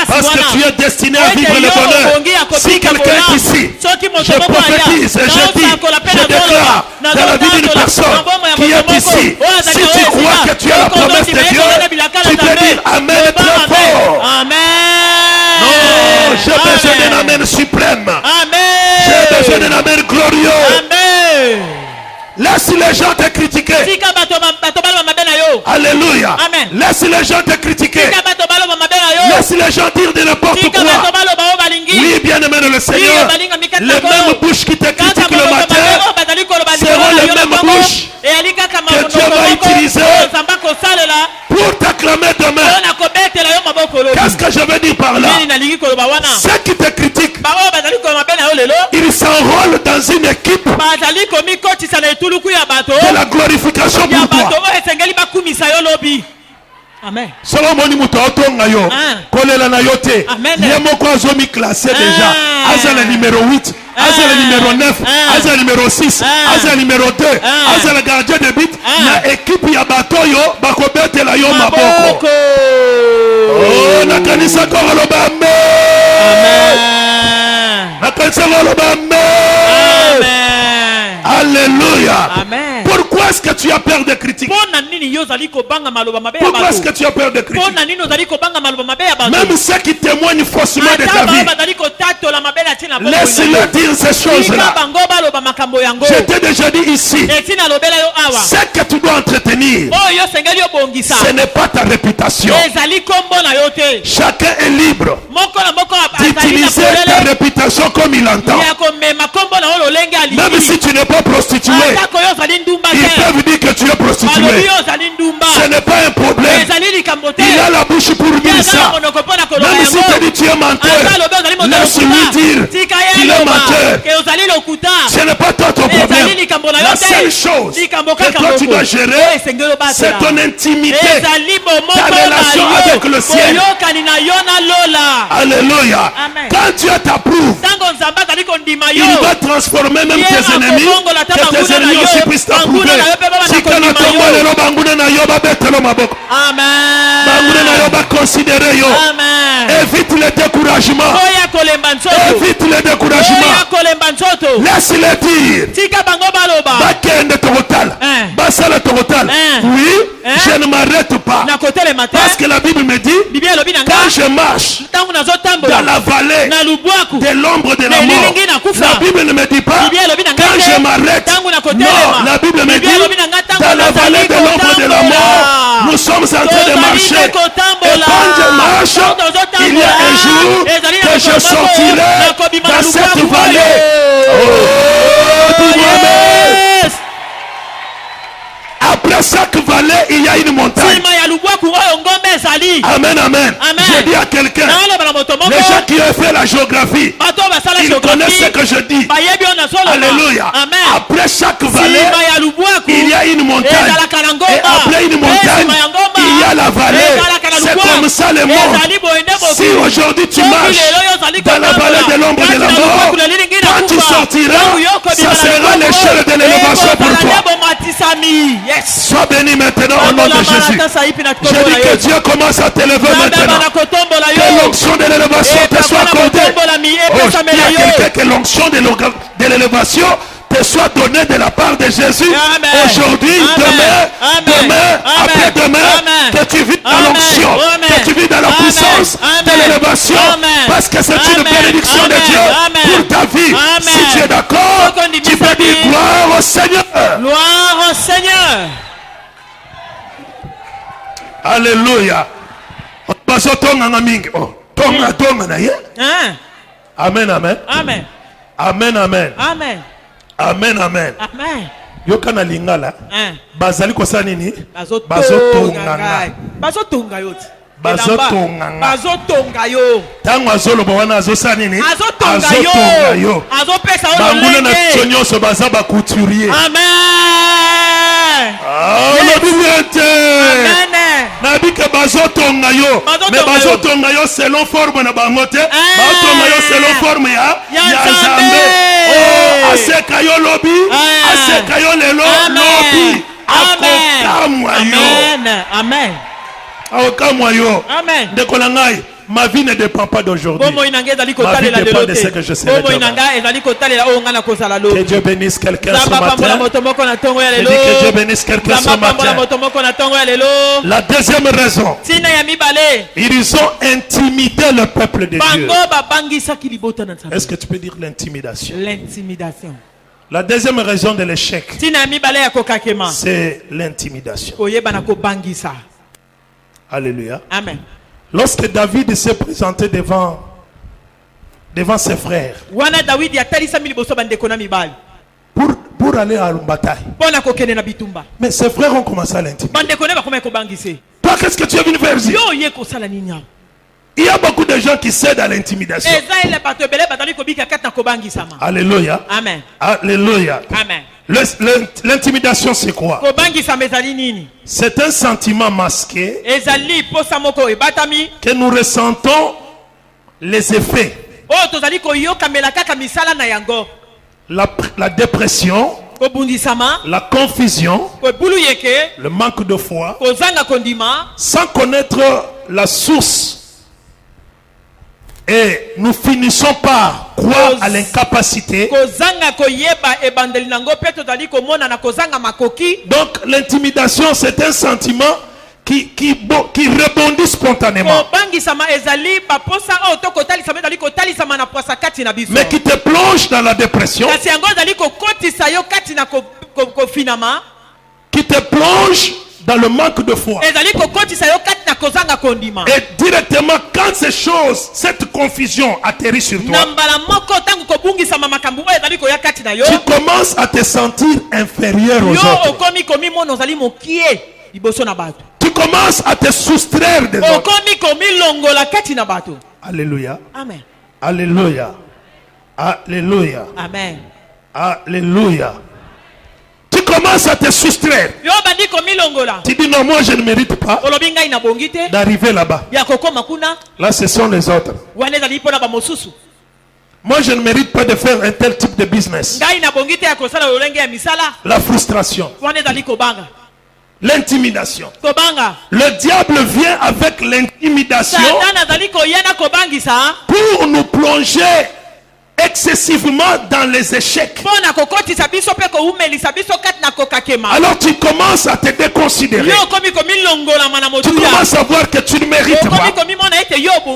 parce que tu es destiné à vivre le bonheur. Si quelqu'un est ici, je prophétise et je dis, je déclare dans la vie d'une personne qui est ici, si tu crois que tu as la promesse de Dieu, tu peux dire Amen très fort. Amen. Non, j'ai besoin d'un Amen suprême. Amen. J'ai besoin d'un Amen glorieux. Amen. Laisse les gens te critiquer. Alléluia. Amen. Laisse les gens te critiquer. Laisse les gens dire de n'importe quoi. Oui, bien-aimé dans le Seigneur, les mêmes bouches qui te critiquent le matin seront les mêmes bouches que Dieu va utiliser pour t'acclamer demain. Qu'est-ce que je veux dire par là? Ceux qui te critiquent, ils s'enrôlent dans une équipe de la glorification pour toi. Amen. Solomoni mutotonga yo kolela na yote yemoko azomi classé déjà aza le numéro 8 aza le numéro 9 aza le numéro 6 aza le numéro 2 aza le gardien de but na équipe ya bato yo bakobetela yo maboko. Oh, na kanisa ko loba amen. Na kanisa ko loba amen. Alléluia. Amen. Pourquoi est-ce que tu as peur de critiquer? Pourquoi est-ce que tu as peur de critiquer? Même ceux qui témoignent faussement de ta vie, laisse-le dire ces choses-là. Je t'ai déjà dit ici, ce que tu dois entretenir, ce n'est pas ta réputation. Chacun est libre d'utiliser ta réputation comme il entend. Même si tu n'es pas prostitué, ils peuvent dire que tu es prostitué. Ce n'est pas un problème. Il a la bouche pour dire ça. Même si tu dis tu es menteur, laisse-lui dire qu'il est menteur. Ce n'est pas toi ton problème. La seule chose que toi tu dois gérer, c'est ton intimité, ta relation avec le ciel. Alléluia. Quand Dieu t'approuve, il va transformer même tes ennemis, que tes ennemis aussi puissent t'approuver. Si tu as évite le découragement. Évite le découragement. Laisse-le dire. Oui, je ne m'arrête pas. Parce que la Bible me dit, quand je marche dans la vallée de l'ombre de la mort, la Bible ne me dit pas quand je m'arrête. Non, la Bible me dit dans la vallée de l'ombre de la mort, nous sommes en train de marcher. Et quand je marche, il y a un jour que je sortirai dans cette vallée. Oh, dis-moi amen. Après chaque vallée, il y a une montagne. Amen, amen. Je dis à quelqu'un, les gens qui ont fait la géographie, ils connaissent ce que je dis. Alléluia. Après chaque vallée, il y a une montagne. Et après une montagne, il y a la vallée. C'est comme ça le monde. Si aujourd'hui tu marches dans la vallée de l'ombre de la mort, quand tu sortiras, ça sera l'échelle de l'élévation pour toi. Sois béni maintenant au nom de Jésus. Je dis que Dieu commence à t'élever maintenant. Que l'onction de l'élévation te soit accordée. Oh, je dis à quelqu'un que l'onction de l'élévation te soit donnée de la part de Jésus. Aujourd'hui, demain, après-demain, que tu vis dans l'onction, que tu vis dans la puissance de l'élévation. Parce que c'est une bénédiction de Dieu pour ta vie. Amen. Si tu es d'accord, tu peux dire gloire au Seigneur. Gloire au Seigneur. Alléluia. Amen, amen. Amen. Amen, amen. Amen. Amen, amen. Amen. Yokana lingala. Bazali kosa nini? Bazotonganga. Bazotonga yo. Bazotonga yo. Tango azoloba wana azosa nini? Azotonga yo. Azopesa yo banguna na lenge. tonyoso baza ba couturier. Amen. Amen. Nabika bazotonga yo. Mais bazotonga yo selon forme na bangote. Bazotonga yo selon forme ya Nzambe. Oh, aseka yo lobi, aseka yo lelo lobi. Akokamwa yo. Amen. Amen. Akokamwa yo. Amen. Ndeko ngai, ma vie ne dépend pas d'aujourd'hui. Ma vie dépend de ce que je serai demain. Que Dieu bénisse quelqu'un ce matin. Je dis que Dieu bénisse quelqu'un ce matin. La deuxième raison, ils ont intimidé le peuple de Dieu. Est-ce que tu peux dire l'intimidation? L'intimidation. La deuxième raison de l'échec, c'est l'intimidation. Alléluia. Amen. Lorsque David s'est présenté devant ses frères pour aller à la bataille, mais ses frères ont commencé à l'intimider. Toi, qu'est-ce que tu es venu faire ici? Il y a beaucoup de gens qui cèdent à l'intimidation. Alléluia. Amen. Alléluia. Amen. L'intimidation, c'est quoi? C'est un sentiment masqué que nous ressentons les effets. La dépression, la confusion, le manque de foi, sans connaître la source. Et nous finissons par croire à l'incapacité. Donc l'intimidation, c'est un sentiment qui rebondit spontanément. Mais qui te plonge dans la dépression. Qui te plonge dans le manque de foi. Et directement, quand ces choses, cette confusion atterrit sur toi, tu commences à te sentir inférieur aux autres. Tu commences à te soustraire des autres. Alléluia. Amen. Alléluia. Alléluia. Amen. Alléluia. Tu commences à te soustraire. Tu dis non, moi je ne mérite pas d'arriver là-bas. Là, ce sont les autres. Moi je ne mérite pas de faire un tel type de business. La frustration. L'intimidation. Le diable vient avec l'intimidation pour nous plonger excessivement dans les échecs. Alors tu commences à te déconsidérer. Tu commences à voir que tu ne mérites pas.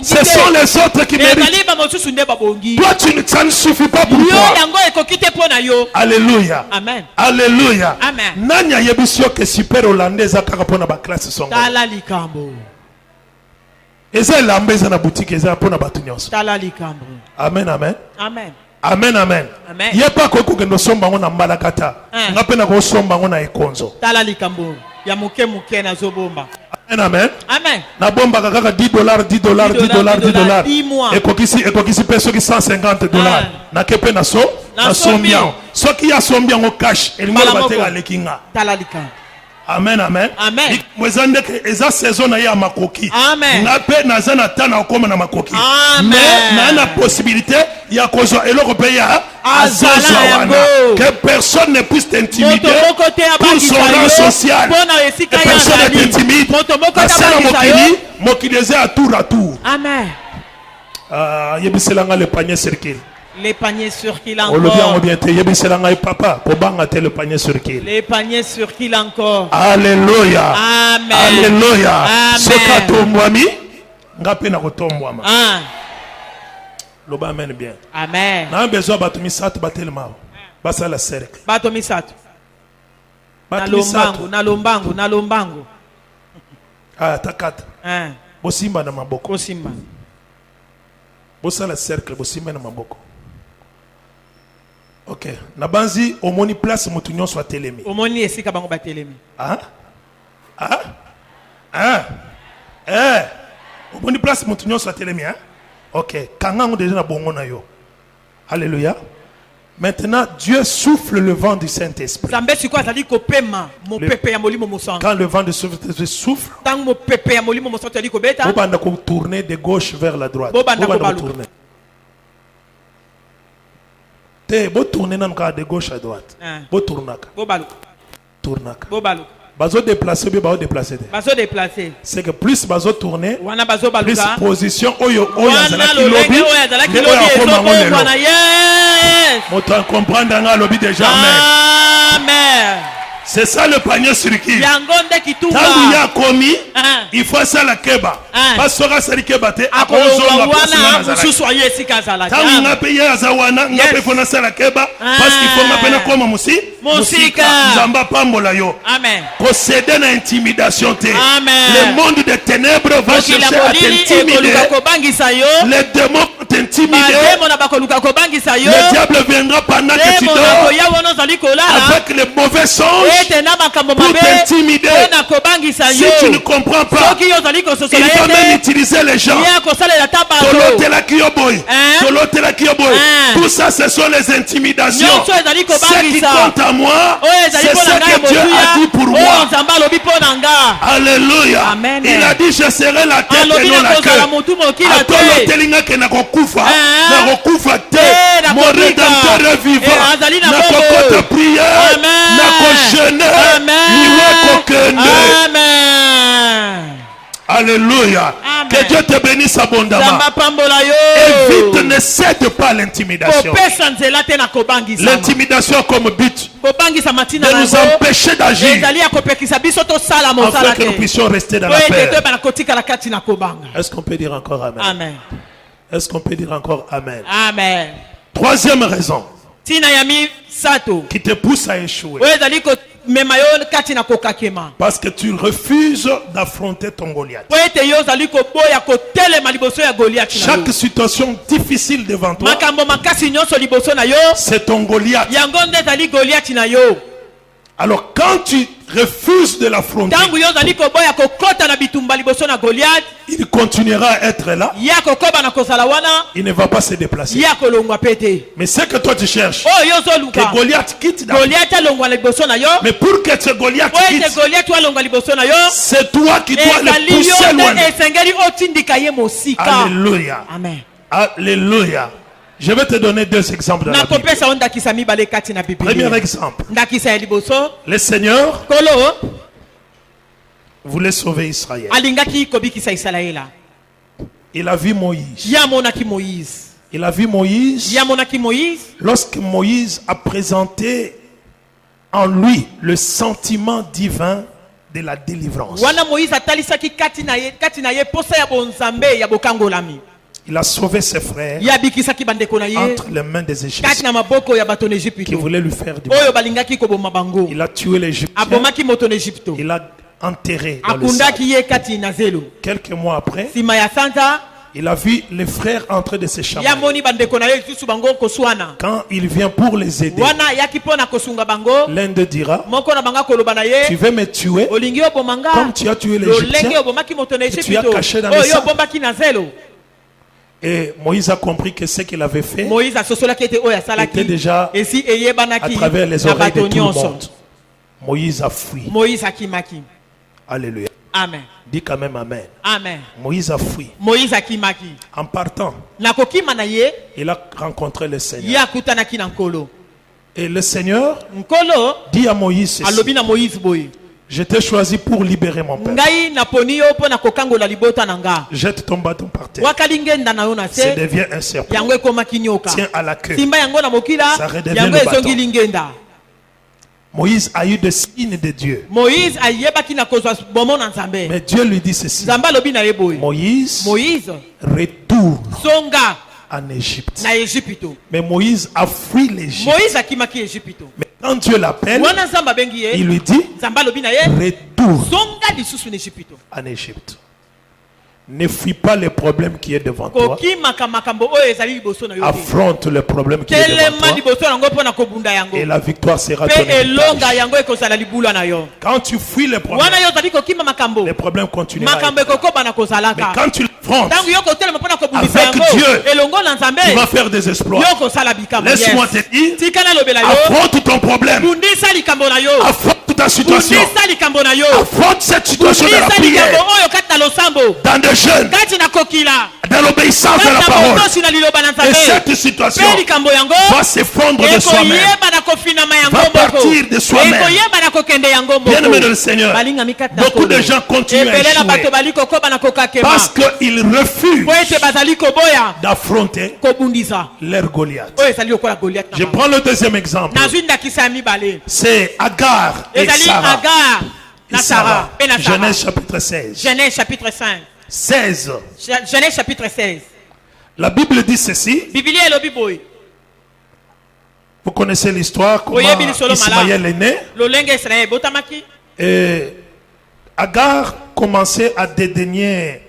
Ce sont les autres qui méritent. Toi, ça ne suffit pas pour toi. Alléluia. Amen. Alléluia. Amen. Nanya yebisio que super hollandais akaka pona ba classe songo. Tala likambo. Eza lambeza na boutique eza pona batu nyonso. Tala likambo. Amen, amen. Amen. Amen, amen. Amen. Yepa koko kendo somba ngona mbalakata. Ngapena ko somba ngona ekonzo. Tala likambo. Ya muke muke na zobomba. Amen, amen. Amen. Na bomba kaka $10, $10. 10 mois. Ekokisi peso ki $150. Na kepe na sombian. Soki ya sombian o cash elingo bateka lekinga. Tala likambo. Amen, amen. Amen. Mwezande ke eza saison na ya makoki. Amen. Ngape nazana tana okoma na makoki. Amen. Mais na possibilité ya kozwa eloko pe ya azala wana. Que personne ne puisse t'intimider pour son rang social. Que personne ne t'intimide. Mokili eza à tour à tour. Amen. Yebiselanga le panier circuit. Les paniers circulent encore. Papa, le panier circuit. Les paniers circulent encore. Alléluia. Amen. Alléluia. Amen. Soka tombwami, ngape na kotombwama. Loba amen bien. Amen. Na besoin batumi satu batelema. Basa la cercle. Bato misato. Batumi satu. Na lombango. Ah, takata. Bosimba na maboko. Kosimba. Bosa la cercle, bosimba na maboko. Ok. Na banzi omoni place mutu nyonso atelemi. Omoni esika bango batelemi. Omoni place mutu nyonso atelemi, hein? Ok. Kangango déjà na bongo na yo. Alléluia. Maintenant, Dieu souffle le vent du Saint-Esprit. Quand le vent du Saint-Esprit souffle, vous tourner de gauche vers la droite. Vous tournez de gauche à droite. Vous tournez. Bazo déplacer, bazo déplacer. C'est que plus bazo tourner, plus position oyo azalaki lobby, moto comprendre nga lobby déjà. Amen. C'est ça le panier sur qui. Tangu ya komi, il faut ça la keba. Parce que ça la keba te akozonga pasina. Tangu nga paye azawana, nga pe fona ça la keba parce qu'il faut mapena koma musika. Nzamba pambola yo. Amen. Posséder na intimidation te. Le monde des ténèbres va chercher à t'intimider. Les démons t'intimider. Le diable viendra pendant que tu dors avec les mauvais songes pour t'intimider. Si tu ne comprends pas, il va même utiliser les gens. Tout ça, ce sont les intimidations. Ce qui compte à moi, c'est ce que Dieu a dit pour moi. Alléluia. Il a dit, je serai la tête et non la queue. Mon rédempteur est vivant. Nakokota prière, nakojeûner, Alléluia. Que Dieu te bénisse abondamment. Évite, ne cède pas l'intimidation. L'intimidation comme but de nous empêcher d'agir afin que nous puissions rester dans la paix. Est-ce qu'on peut dire encore Amen? Amen. Est-ce qu'on peut dire encore Amen? Amen. Troisième raison qui te pousse à échouer. Parce que tu refuses d'affronter ton Goliath. Chaque situation difficile devant toi, c'est ton Goliath. Alors quand tu refuses de l'affronter, il continuera à être là. Il ne va pas se déplacer. Mais ce que toi tu cherches, que Goliath quitte d'abord. Mais pour que ce Goliath quitte, c'est toi qui dois le pousser loin. Alléluia. Amen. Alléluia. Je vais te donner deux exemples dans la Bible. Premier exemple. Le Seigneur voulait sauver Israël. Il a vu Moïse. Il a vu Moïse lorsque Moïse a présenté en lui le sentiment divin de la délivrance. Il a sauvé ses frères entre les mains des Égyptiens qui voulaient lui faire du mal. Il a tué l'Égyptien. Il a enterré dans le sable. Quelques mois après, il a vu les frères entrer de ses chambres. Quand il vient pour les aider, l'un d'eux dira, tu veux me tuer comme tu as tué l'Égyptien que tu as caché dans le sable. Et Moïse a compris que ce qu'il avait fait était déjà à travers les oreilles de tout le monde. Moïse a fui. Alléluia. Amen. Dis quand même Amen. Amen. Moïse a fui. En partant, il a rencontré le Seigneur. Et le Seigneur dit à Moïse ceci: je t'ai choisi pour libérer mon peuple. Jette ton bâton par terre. Ça devient un serpent. Tiens à la queue. Ça redevient le bâton. Moïse a eu des signes de Dieu. Mais Dieu lui dit ceci: Moïse, retourne en Égypte. na Égypte. Mais Moïse a fui l'Égypte. Moïse akimaki Égypte. Mais quand Dieu l'appelle, Wana Nzamba bengi ye. il lui dit, Nzamba lobi na ye. retourne Zonga lisusu na Égypte. en Égypte. Ne fuis pas le problème qui est devant toi. Koki makambo oyo ezali liboso na yo. Affronte le problème qui est devant Telema toi. liboso yango pona kobunda yango. Et la victoire sera ton Pe héritage. elonga yango ekozala libula na yo. Quand tu fuis le problème, Wana yo zali kokima makambo. les problèmes continueront. Makambo ekokoba na Mais kozalaka. quand tu l'affrontes, Tangu yo kotelema pona kobundisa avec yango. Dieu, Elongo na Nzambe. tu vas faire des exploits. Yo kosala bikambo. Laisse-moi te dire, Tika na lobela yo. affronte ton problème. Bundisa likambo na yo. Affronte ta situation. Bundisa likambo na yo. Affronte cette situation de la Bundisa prière. likambo oyo kati na losambo. Dans des jeûnes, Kati na kokila. dans l'obéissance de la Kati na parole. botosi na liloba na Et Nzambe. cette situation Pe likambo yango. va s'effondrer de soi-même. Ekoyeba na kofinama yango Va moko. partir de soi-même. Ekoyeba na kokende yango moko. Bien-aimé dans le Seigneur, Balinga mikata na beaucoup de kolo. gens continuent à Ebele na bato échouer bali kokoba na kokakema. parce qu'ils refusent Po ete bazali koboya d'affronter kobundisa. leur Goliath. Oyo ezali lokola Goliath na Je bango. prends le deuxième exemple. Nazwi ndakisa ya mibale. C'est Agar et Ezali Sarah. Agar Et na Sarah. Pe na Sarah. Genèse chapitre 16. Genèse chapitre 5. 16. Genèse chapitre 16. La Bible dit ceci. Biblia elobi boy. Vous connaissez l'histoire, comment Oyebi lisolo mala. Ismaël est né. Lolenge Israël botamaki. Et Agar commençait à dédaigner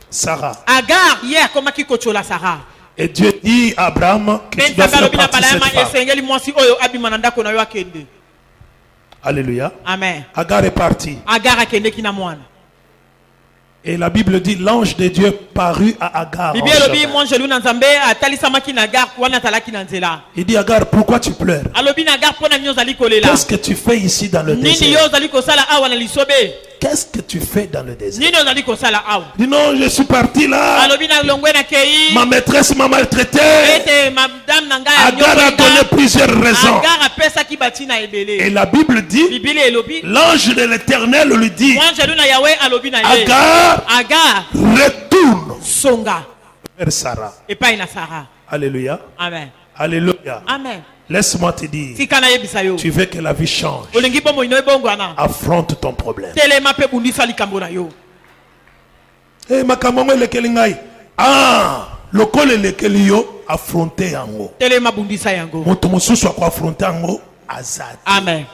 Sarah. Agar ye akomaki kochola Sarah. Et Dieu dit à Abraham que tu dois Nzambe faire alobi na partie de balayama cette femme. esengeli mwasi oyo abima na ndako na yo akende. Alléluia. Amen. Agar est parti. Agar akendeki na mwana. Et la Bible dit l'ange de Dieu parut à Agar. en Biblia elobi chemin. mwanjelu na Nzambe atalisamaki na Agar wana atalaki na nzela. Il dit Agar, pourquoi tu pleures? Alobi na Agar mpona nini ozali kolela. Qu'est-ce que tu fais ici dans le Nini yo désert? ozali kosala awa na lisobe. Qu'est-ce que tu fais dans le désert? Nini ozali kosala awa. Il dit non, je suis parti là. Alobi na longwe na kei. Ma maîtresse m'a maltraité. Ete madame na ngai Agar a donné plusieurs raisons. Agar apesaki batina ebele. Et la Bible dit, Biblia elobi l'ange de l'Éternel lui dit, mwanjelu na Yahweh alobi na ye. Agar, Agar retourne songa vers Sarah. epai na Sarah. Alléluia. Amen. Alléluia. Amen. Laisse-moi te dire, Tika na yebisa yo. tu veux que la vie change. Olingi bomo ino ebongwana. Affronte ton problème. Telema pe bundisa likambo na yo. Eh, makambo elekeli ngai. Ah, lokole elekeli yo affronter yango. Telema bundisa yango. Moto mosusu ako affronter yango azati. Amen.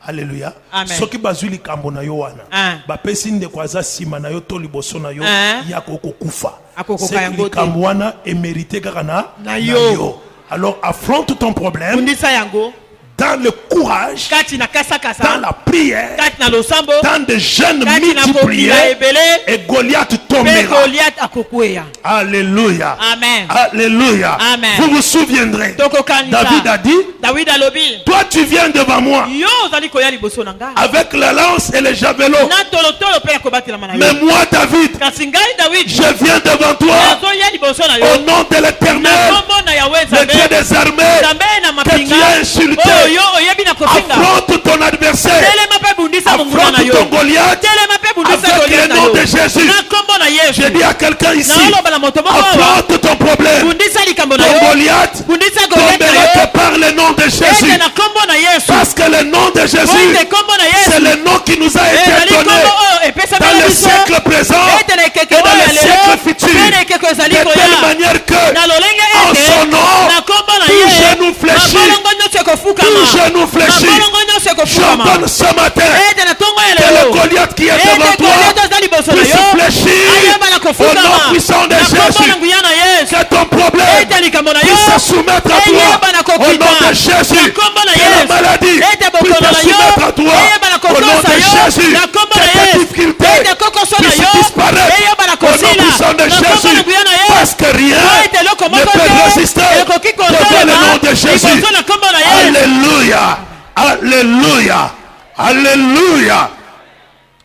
Alléluia. Amen. Soki bazwi likambo na yo wana. Ah. Bapesi ndeko aza sima na yo to liboso na yo Ah. ya kokufa. Akokoka C'est que yango te. likambo wana émérité kaka na yo. Alors affronte ton problème Bundisa yango. dans le courage, Kati na kasa dans kasa. la prière, Kati na losambo. dans des jeûnes Kati na kokila multipliés ebele. et Goliath Pe tombera. Goliath akokweya. Alléluia. Amen. Alléluia. Amen. Vous vous souviendrez. Tokokanisa. David a dit, David alobi. toi tu viens devant moi Yo ozali koya liboso na ngai. avec la lance et les javelots. Na tolotolo pe ya kobatela na Mais yo. moi David, Kasi ngai David. je viens devant toi Nazoya liboso na au yo. nom de Na l'Éternel, kombo na Yahweh le Nzambe. Dieu des armées, Nzambe na que tu mapinga. as insulté. Oyo oyebi na kofinga. Affronte ton adversaire. Telema pe bundisa monguna na Affronte yo. ton Goliath Telema pe bundisa avec Goliath le na nom yo. de Jésus. Na kombo na Yesu. Je dis à quelqu'un ici, Na oloba na moto moko. affronte ton problème. Bundisa likambo na Ton yo. Goliath Bundisa Goliath na tombera que yo. par le nom de Jésus. Ete na kombo na Yesu. Parce que le nom de Jésus, Ete kombo na c'est Yesu. le nom qui nous a été Ezali donné kombo oyo epesa dans bana le biso. siècle présent Ete na ekeke et dans oyo le ya siècle lelo. futur. Pe na ekeke ezali De telle koya. manière que Na lolenge en ete. son nom, Na kombo na tout ye. genou fléchit. Mabolongo nyonso ekofukama. tout genou fléchit. Mabolongo nyonso ekofukama. J'ordonne ce matin Ete na tongo ya que le lelo. Goliath qui est Ete devant toi Goliath ozali liboso na puisse yo. fléchir Ayeba na au kofukama. nom puissant de Na kombo na Jésus. nguya na Yesu. Que ton problème Ete likambo na yo. puisse se soumettre à Eyeba toi na au kokita. nom de Jésus. Na kombo na Que la Yesu. maladie Ete puisse bokono se na yo. soumettre à toi Eyeba na au nom kokosa de yo. Jésus. Na kombo Que na tes Yesu. difficultés Ete kokoso na puissent yo. disparaître Eyeba na au nom kosila. puissant de Na kombo Jésus. na nguya na Yesu. Parce que rien Ete loko ne moko peut te. résister Ekoki devant le kotelema. nom de Jésus. Liboso na kombo na Yesu. Alléluia. Alléluia. Alléluia.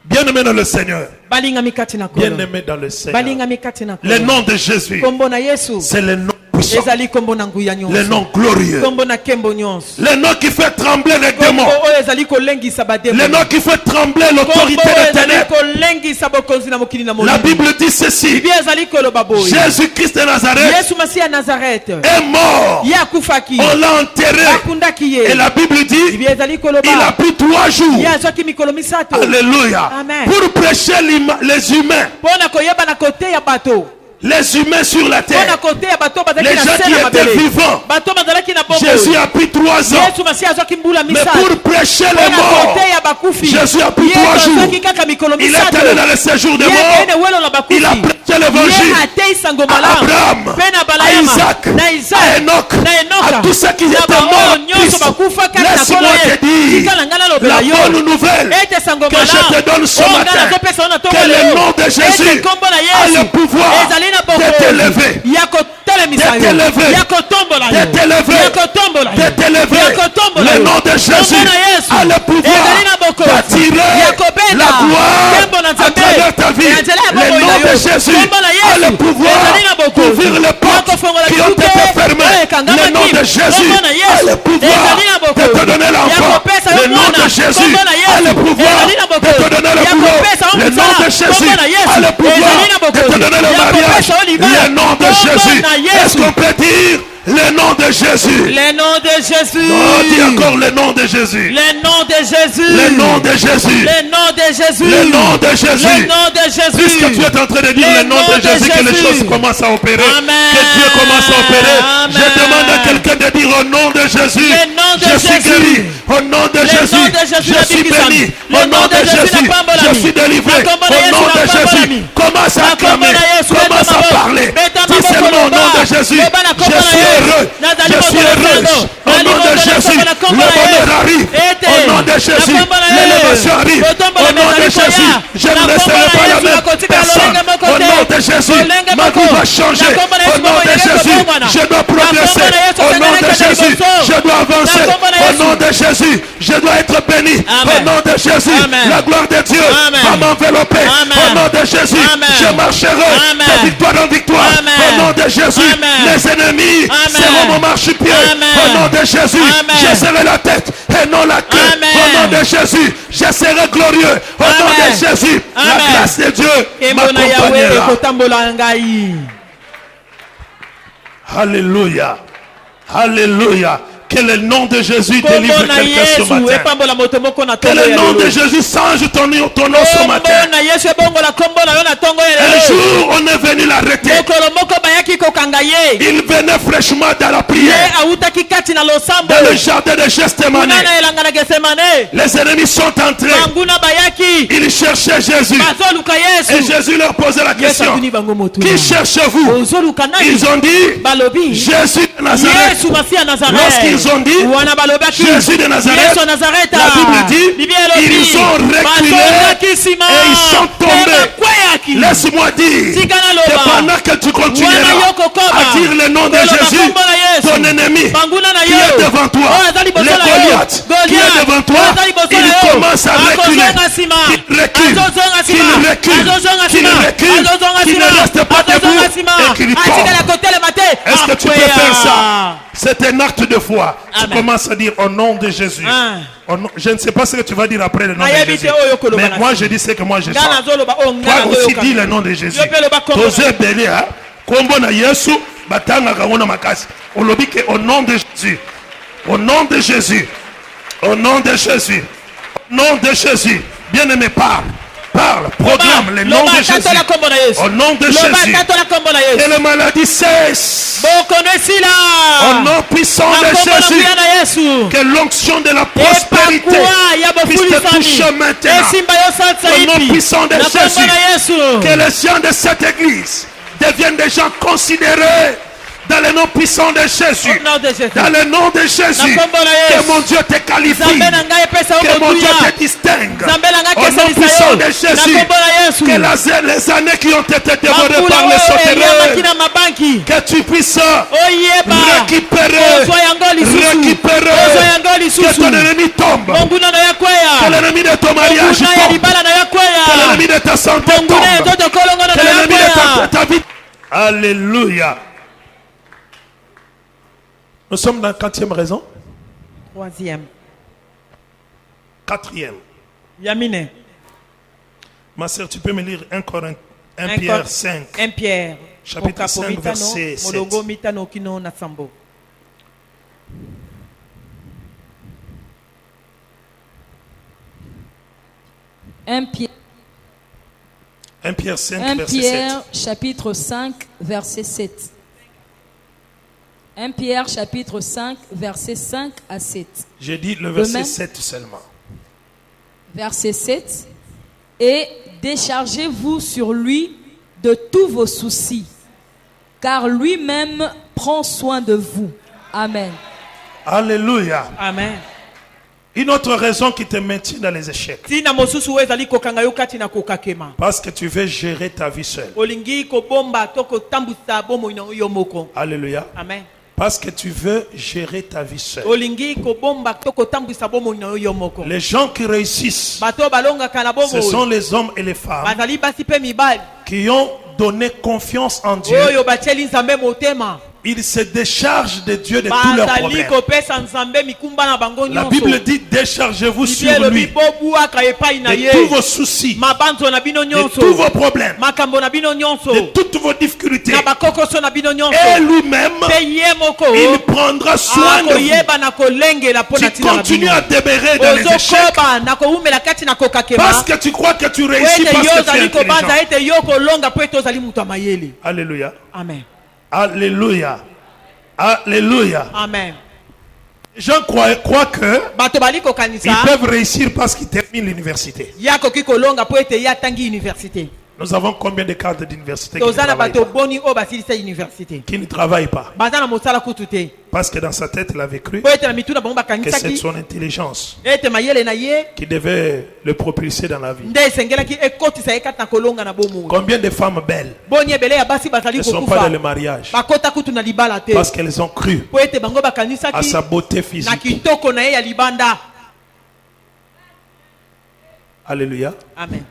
Bien-aimé dans le Seigneur. Balinga mikati na kolo. Bien-aimé dans le Seigneur. Balinga mikati na kolo. Le nom de Jésus, Kombo na Yesu. c'est le nom puissant, Ezali kombo na nguya nyonso. le nom glorieux, Kombo na kembo nyonso. le nom qui fait trembler les Kombo démons, oyo ezali kolengisa bademo. le nom qui fait trembler Kombo l'autorité oyo des ezali ténèbres. kolengisa bokonzi na mokili na La molimo. Bible dit ceci, Biblia ezali koloba boye. Jésus-Christ de Nazareth Yesu Masihi ya Nazareth. est mort, Ye akufaki. on l'a enterré, Akundaki ye. et la Bible dit, Biblia ezali koloba. il a pris 3 jours, Ye azwaki mikolo misato. alléluia, Amen. pour prêcher les humains Pona koyeba na kote ya bato. les humains sur la terre, Mpona koteya bato oyo les bazalaki gens na se qui na étaient mabele. vivants. Bato oyo bazalaki na bomoi. Jésus a pris 3 ans. Yesu masiya azwaki mbula Mais misato. pour prêcher les Mpona morts, koteya bakufi. Jésus a pris 3 Yesu jours. azwaki kaka mikolo Il est misato. allé dans le séjour des Ye morts. akende welola bakufi. Il a prêché l'évangile Ye ateyi sango à malamu. Abraham, Mpe na à Balayama. Isaac, Na à Isaac. Enoch, Na Enoka. à tous ceux qui Na étaient baoyo morts. nyonso bakufa kati na Laisse-moi kolo ye. te dire Tika na nga nalobela la yo. bonne nouvelle Ete sango que je te malamu. donne ce Oyo nga matin, nazopesa yo na tongo que le lelo. nom de Jésus Ete kombo na a Yesu. le pouvoir Ezali na de bokozi. t'élever, Ya kotelemisa de yo. t'élever, Ya kotombola yo. de t'élever, Ya kotombola yo. de t'élever. Ya kotombola Le yo. nom de Jésus Kombo na Yesu. a le pouvoir Ezali na bokozi. d'attirer Ya kobeta. la gloire Kembo na à Nzambe. travers ta vie. Ya nzela ya Le bomoi nom na de yo. Jésus Kombo na a le Yesu. pouvoir Ezali na bokozi. d'ouvrir les Ya portes kofongola qui ont été bikuke. fermées. Oyo ekangama Le nom kimi. de Jésus Kombo na a Yesu. le pouvoir Ezali na de bokozi. te donner Ya l'enfant. kopesa yo Le nom mwana. de Jésus Kombo na a Yesu. le pouvoir Ezali na de bokozi. te donner le Ya boulot. kopesa yo Le nom mosala. de Jésus Kombo na Yesu. a le pouvoir Ezali na de te bokozi. donner le Ya mariage. kopesa yo libala. Le nom de Kombo Jésus. na Est-ce Yesu. qu'on peut dire le nom de Jésus? Le nom de Jésus. Oh, dis encore le nom de Jésus. Le nom de Jésus. Le nom de Jésus. Le nom de Jésus. Le nom de Jésus. Le nom de Jésus. Puisque tu es en train de dire le nom de Jésus, que les choses commencent à opérer. Amen. Que Dieu commence à opérer. Amen. Je demande à quelqu'un de dire au nom de Jésus. Le nom de Je suis Jésus. guéri. Au nom de Le Jésus. nom de Jésus, Je suis béni. Le Au nom nom de de Jésus, Jésus. la pambolami. Je suis délivré. La pambola Au Yesu, nom la de Jésus. pambolami. Commence à La acclamer. pambola Yesu, Commence à beta mabo. parler. Beta Dis mabo seulement au nom koloba. de Jésus. Loba na Je kombola suis Yesu. heureux. Nazali Je suis moto na heureux. sando. Au Nali nom de moto na Jésus. sando na Le kombola bonheur Yesu. arrive. Ete. Au nom de Na Jésus. kombola Yesu. L'élévation arrive. Botombola Au nom de mezali Jésus. koya. Je ne Na resterai kombola pas la Yesu, même nakotika personne. lolenge moko Au te. nom de Jésus. Lolenge Ma moko. vie va changer. Na kombola Au Yesu, nom de boboyele Jésus. kobongwana. Je dois progresser. Na kombola Yesu, Au nom de osengeleke Jésus. liboso. Je dois avancer. Na kombola Au Yesu. nom de Jésus. Je dois être béni. Au Amen. nom de Jésus. Amen. La gloire de Dieu Amen. va m'envelopper. Amen. Au nom de Jésus. Amen. Je marcherai Amen. de victoire en victoire. Amen. Au nom de Jésus. Amen. Les ennemis Amen. seront mon marchepied. Amen. Au nom de Jésus. Amen. Je serai la tête et non la queue. Amen. Au nom de Jésus. Je serai glorieux. Au nom Amen. de Jésus. La Amen. grâce de Dieu Kembo na Yahweh m'accompagnera. ekotambola ngai. Alléluia. Alléluia. Que le nom de Jésus délivre Kombo na quelqu'un ce Yesu matin. epambola moto moko na Que tongo le ya nom de lelo. Jésus change ton nom ce matin. Kombo na Yesu ebongola kombo na yo na tongo ya Un lelo. jour, on est venu l'arrêter. Mokolo moko bayaki kokanga ye. Il venait fraîchement dans la Ye prière. awutaki kati na losambo. Dans le jardin de Gethsemane. Kuna na elanga na Getsemane. Les ennemis sont entrés. Banguna bayaki. Ils cherchaient Jésus. Bazoluka Et Yesu. Jésus leur posait la Yesu question. atuni bango motu. Qui cherchez-vous? Ozoluka nani? Ils ont dit Balobi. Jésus de Nazareth. Yesu masiya Nazareth. Lorsqu'ils ont dit wana balobaki Jésus de Nazareth, Yesu Nazareth. la Bible dit Biblia elobi. ils ont reculé Bazolaki nsima. et ils sont tombés. Bakweyaki. Laisse-moi dire Tikana que loba. pendant que tu Wana continueras yoko koba. à dire le nom de Koloba Jésus, kombo na Yesu. ton ennemi Banguna na qui yo. est devant toi, Oyo azali le liboso na yo. Goliath qui est devant toi, Oyo azali liboso na il yo. commence à reculer. Akozonga nsima. Qu'il recule, Azozonga qu'il nsima. recule, Azozonga qu'il nsima. recule, Azozonga qu'il nsima. ne reste pas debout Azozonga nsima. et qu'il Atikala tombe. kotelema te. Est-ce que tu peux Akweya. faire ça? C'est un acte de foi. Tu Amen. commences à dire au nom de Jésus. Au nom- je ne sais pas ce que tu vas dire après le nom de Nayebi Jésus. te oyo koloba Mais na moi se. je dis ce que moi je Nga sens. nazoloba oyo nga Toi aussi nazoyoka. dis le nom de Jésus. Yo pe loba kombo na Toze belé ha. Kombo na Yesu batangaka ngo na makasi. Olobi ke au nom de Jésus. Au nom de Jésus. Au nom de Jésus. Au nom de Jésus. Bien-aimé, parle. Parle. Proclame le nom de Jésus. Au nom de Jésus. Et les maladies cessent. Au nom puissant de Jésus. Que l'onction de la prospérité puisse te toucher maintenant. Au nom puissant de Jésus. Que les gens de cette église deviennent des gens considérés dans le nom puissant de Jésus. Dans le nom de Jésus. Que mon Dieu te qualifie. Que mon Dieu te distingue. Au nom puissant de Jésus. Que les années qui ont été dévorées par les sauterelles, que tu puisses récupérer. Que ton ennemi tombe. Que l'ennemi de ton mariage tombe. Que l'ennemi de ta santé tombe. Que l'ennemi de ta vie. Alléluia. Nous sommes dans la 4e raison. 3e. 4e. Yamine. Ma sœur, tu peux me lire 1 Pierre 5. 1 Pierre. Chapitre 5, verset 7. Molongo mitano kino na sambo. 1 Pierre 5, 1 verset Pierre 7. chapitre 5, verset 7. 1 Pierre chapitre 5, verset 5 à 7. J'ai dit le verset même. 7 seulement. Verset 7. Et déchargez-vous sur lui de tous vos soucis, car lui-même prend soin de vous. Amen. Alléluia. Amen. Une autre raison qui te maintient dans les échecs. Tina mosusu ezali kokanga yo kati na kokakema. Parce que tu veux gérer ta vie seule. Olingi kobomba to kotambusa bomo ina yo moko. Alléluia. Amen. Parce que tu veux gérer ta vie seule. Olingi kobomba to kotambusa bomo ina yo moko. Les gens qui réussissent, Bato balonga kana bomo. ce sont les hommes et les femmes Bazali basi pe mibali. qui ont donné confiance en Dieu. Oyo bacheli nzambe motema. Ils se déchargent de Dieu de tous leurs Bazali problèmes. kopesa nzambe mikumba na bango La nyonso. Bible dit déchargez-vous sur Bible lui bibobuaka epai na de ye. tous vos soucis, Mabanzo na bino de nyonso. tous vos problèmes, Makambo na bino nyonso. de toutes vos difficultés. Na bakokoso na bino nyonso. Et lui-même, Pe ye moko. il prendra soin de vous. Akoyeba na kolengela mpona Tu tina na continues bino. à demeurer dans les échecs Ozokoba na koumela kati na kokakema. parce que tu crois que tu réussis Ete parce yo que tu es ozali kobanza intelligent. ete yo kolonga po ete ozali mutu ya mayele. Alléluia. Amen. Alléluia. Alléluia. Amen. Les gens croient que Bato bali ils kokanisa peuvent réussir parce qu'ils terminent l'université. ya koki kolonga po ete ya tangi université. Nous avons combien de cadres d'université qui ne Tozana travaillent bato pas? boni o basilisa université. Qui ne travaillent pas. Baza na mosala kutu te. Parce que dans sa tête, il avait cru Po ete na mitu na bango que c'est bakanisaki son intelligence ete mayele na ye qui devait le propulser dans la vie. nde esengelaki ekotisa ye kati na kolonga na bomoi. Combien de femmes belles Boni ebele ya basi bazali ne sont pas dans le kokufa. mariage Bakota kutu na libala te. parce qu'elles ont cru Po ete bango à bakanisaki sa beauté na physique. kitoko na ye ya libanda. Alléluia. Amen.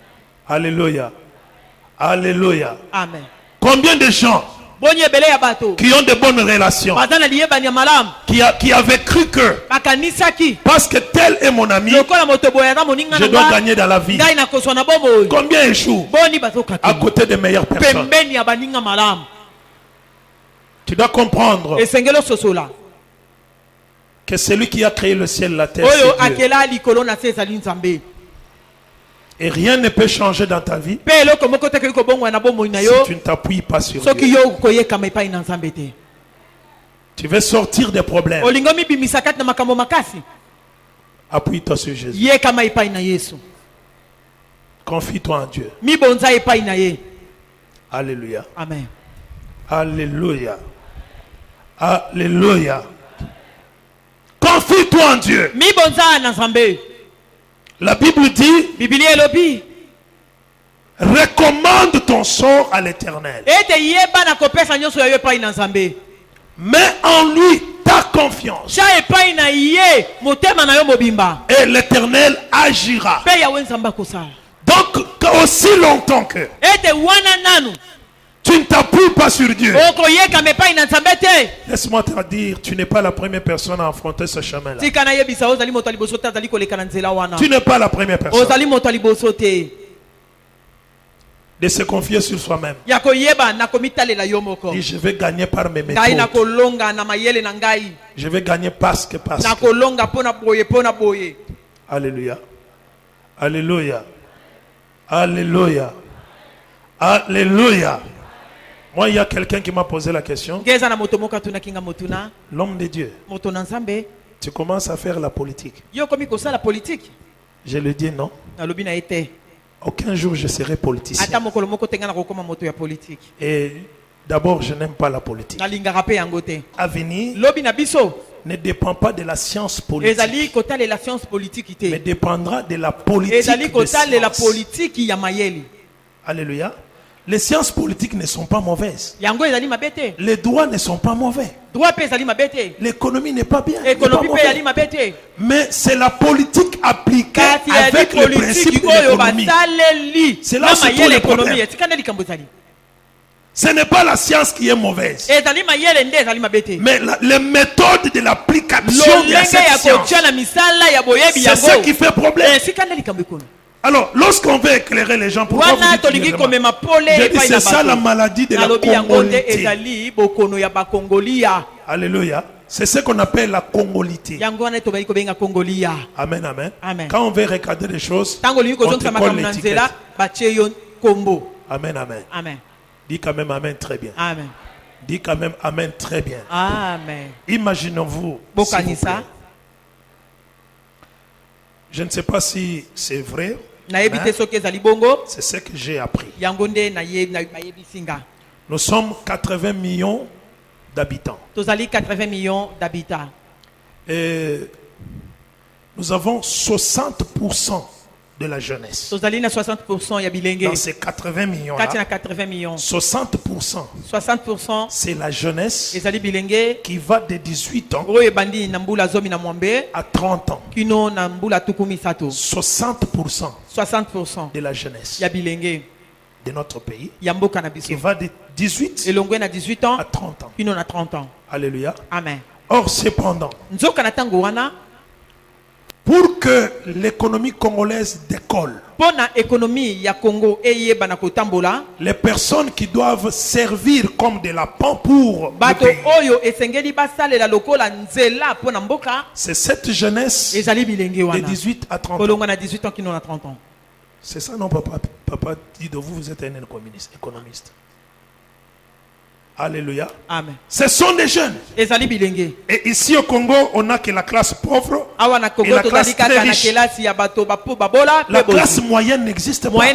Alléluia. Alléluia. Amen. Combien de gens Boni ebele ya bato qui ont de bonnes relations, baza na liyebani ya malamu qui avaient cru que bakanisaki parce que tel est mon ami, lokola moto boye aza moninga je na dois nga gagner dans la vie. ngai nakozwa na bomoi. Combien échouent Boni à bazokaki côté des meilleures personnes? pembeni ya baninga malamu. Tu dois comprendre Esengeli ososola que celui qui a créé le ciel et la terre, oyo c'est Dieu. akela likolo na se ezali nzambe. Et rien ne peut changer dans ta vie Pe eloko moko te koki kobongwana na bomoi na si yo tu ne t'appuies pas sur soki Dieu. yo koyekama epai na nzambe te. Tu veux sortir des problèmes, Olingo mibimisa kati na makambo makasi, appuie-toi sur Jésus. yekama epai na Yesu. Confie-toi en Dieu. Mibonza epai na ye. Alléluia. Amen. Alléluia. Alléluia. Confie-toi en Dieu. Mibonza na nzambe. La Bible dit, Biblia elobi recommande ton sort à l'Éternel. ete yeba na kopesa nyonso ya yo epai na nzambe. Mets en lui ta confiance. Tia epai na ye motema na yo mobimba. Et l'Éternel agira. Pe yawe nzambe akosala. Donc, aussi longtemps que Ete wana nanu tu ne t'appuies pas sur Dieu, okoyekama epai na nzambe te. laisse-moi te dire, tu n'es pas la première personne à affronter ce chemin-là. Tika na yebisa ozali moto ya liboso te azali koleka na nzela wana. Tu n'es pas la première personne Ozali moto ya liboso te. de se confier sur soi-même. Ya koyeba na komitalela yo moko. Dis, je vais gagner par mes Ngai méthodes. nakolonga na mayele na ngai. Je vais gagner parce que. Nakolonga pona boye pona boye. Alléluia. Alléluia. Alléluia. Alléluia. Moi, il y a quelqu'un qui m'a posé la question. Ngeza na moto moka tuna kinga motuna. L'homme de Dieu, Moto na nzambe. tu commences à faire la politique. Yo komi kosala politique. Je lui dis non. Nalobi na ete. Aucun jour je serai politicien. Ata mokolo moko tenga na kokoma moto ya politique. Et d'abord, je n'aime pas la politique. Nalingaka pe yango te. Avenir Lobi na biso ne dépend pas de la science politique, ezali kotalela science politique mais te. dépendra de la politique Ezali de kotalela science. politique ya mayele. Alléluia. Les sciences politiques ne sont pas mauvaises. Yango ezali mabete. Les droits ne sont pas mauvais. Droit pe ezali mabete. L'économie n'est pas bien. n'est pas Économie pe ezali mauvaise. mabete. Mais c'est la politique appliquée Kati ya di avec les principes politique de oyo l'économie. basaleli. C'est là Na où se trouvent mayele les économie. problèmes. Etikana likambo ezali. Ce n'est pas la science qui est mauvaise, Ezali mayele nde ezali mabete. mais les méthodes de l'application de Lolenge cette ya science, kotia na misala ya boyebi c'est ce qui yango. fait problème. Etikana likambo ekono. Alors, lorsqu'on veut éclairer les gens, pourquoi vous Wana dites tolingi musulmans? komema pole J'ai dit, epai na c'est ça la bato. maladie de la Nalobi yango nde congolité. ezali bokono ya bakongolia. Alléluia. C'est ce qu'on appelle la congolité. Yango wana tobali kobenga kongolia. Amen, amen. Amen. Quand on veut regarder les choses, Tango lingi on kozongisa te colle makambo na l'étiquette. nzela batie yo kombo. Amen, amen. Amen. Dis quand même amen très bien. Amen. Dis quand même amen très bien. Amen. Imaginez-vous. Bokanisa. Je ne sais pas si c'est vrai. C'est ce que j'ai appris. Nous sommes 80 millions d'habitants. 80 millions d'habitants. Et nous avons 60% de la jeunesse. 60% Dans ces 80 millions là, 60% c'est la jeunesse qui va de 18 ans à 30 ans. 60% de la jeunesse de notre pays qui va de 18 à 30 ans. Alléluia. Amen. Or cependant, pour que l'économie congolaise décolle, les personnes qui doivent servir comme de la pan pour le pays, c'est cette jeunesse de 18 à 30 ans. C'est ça, non, papa? Papa dit de vous, vous êtes un économiste. Alléluia. Amen. Ce sont des jeunes. Et ici au Congo, on n'a que la classe pauvre et la classe très riche. La classe moyenne n'existe pas.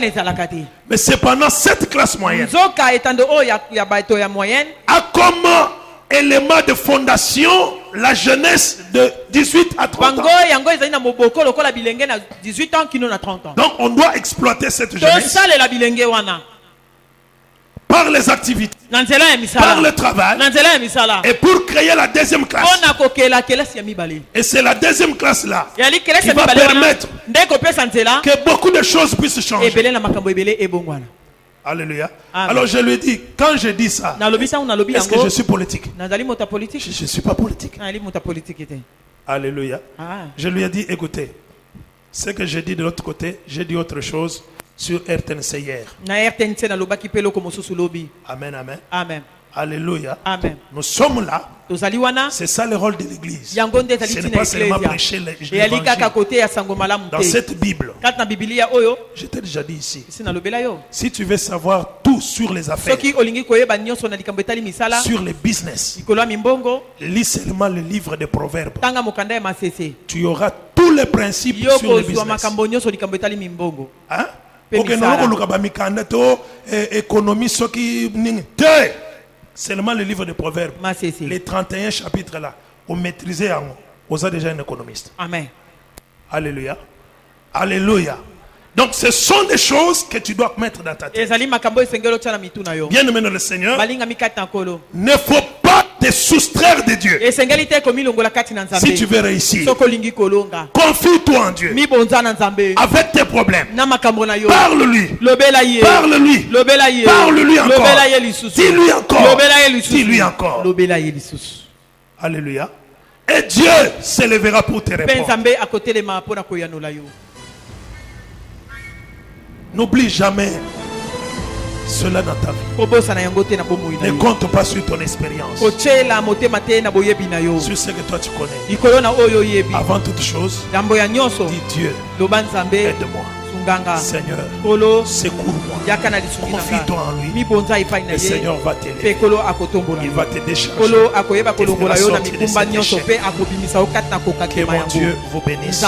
Mais cependant, cette classe moyenne a comme élément de fondation la jeunesse de 18 à 30 ans. Donc on doit exploiter cette jeunesse par les activités, par le travail, et pour créer la deuxième classe. Et c'est la deuxième classe là qui va permettre que beaucoup de choses puissent changer. Alléluia. Amen. Alors je lui dis, quand je dis ça, est-ce que je suis politique? Je ne suis pas politique. Alléluia. Je lui ai dit, écoutez, ce que je dis de l'autre côté, j'ai dit autre chose sur RTNC hier. Amen, amen. Amen. Alléluia. Amen. Nous sommes là. C'est ça le rôle de l'église. Ce n'est pas seulement prêcher l'évangile. Dans cette Bible, je t'ai déjà dit ici, si tu veux savoir tout sur les affaires, sur les business, lis seulement le livre des Proverbes. Tu auras tous les principes sur le business. Hein? Économie, seulement le livre de Proverbes, les 31 chapitres là, on maîtrisait, on a déjà un économiste. Amen. Alléluia. Alléluia. Donc ce sont des choses que tu dois mettre dans ta tête. Bien aimé dans le Seigneur, ne faut pas te soustraire de Dieu. Si tu veux réussir, confie-toi en Dieu. Avec tes problèmes, parle-lui. Parle-lui. Parle-lui encore. Dis-lui encore. Dis-lui encore. Alléluia. Et Dieu s'élèvera pour te répondre. N'oublie jamais cela dans ta vie. Ne compte pas sur ton expérience, sur ce que toi tu connais. Avant toute chose, dis Dieu, aide-moi. Seigneur, secours-moi. Confie-toi en lui. Le Seigneur va t'aider. Il va te décharger. Que mon Dieu vous bénisse.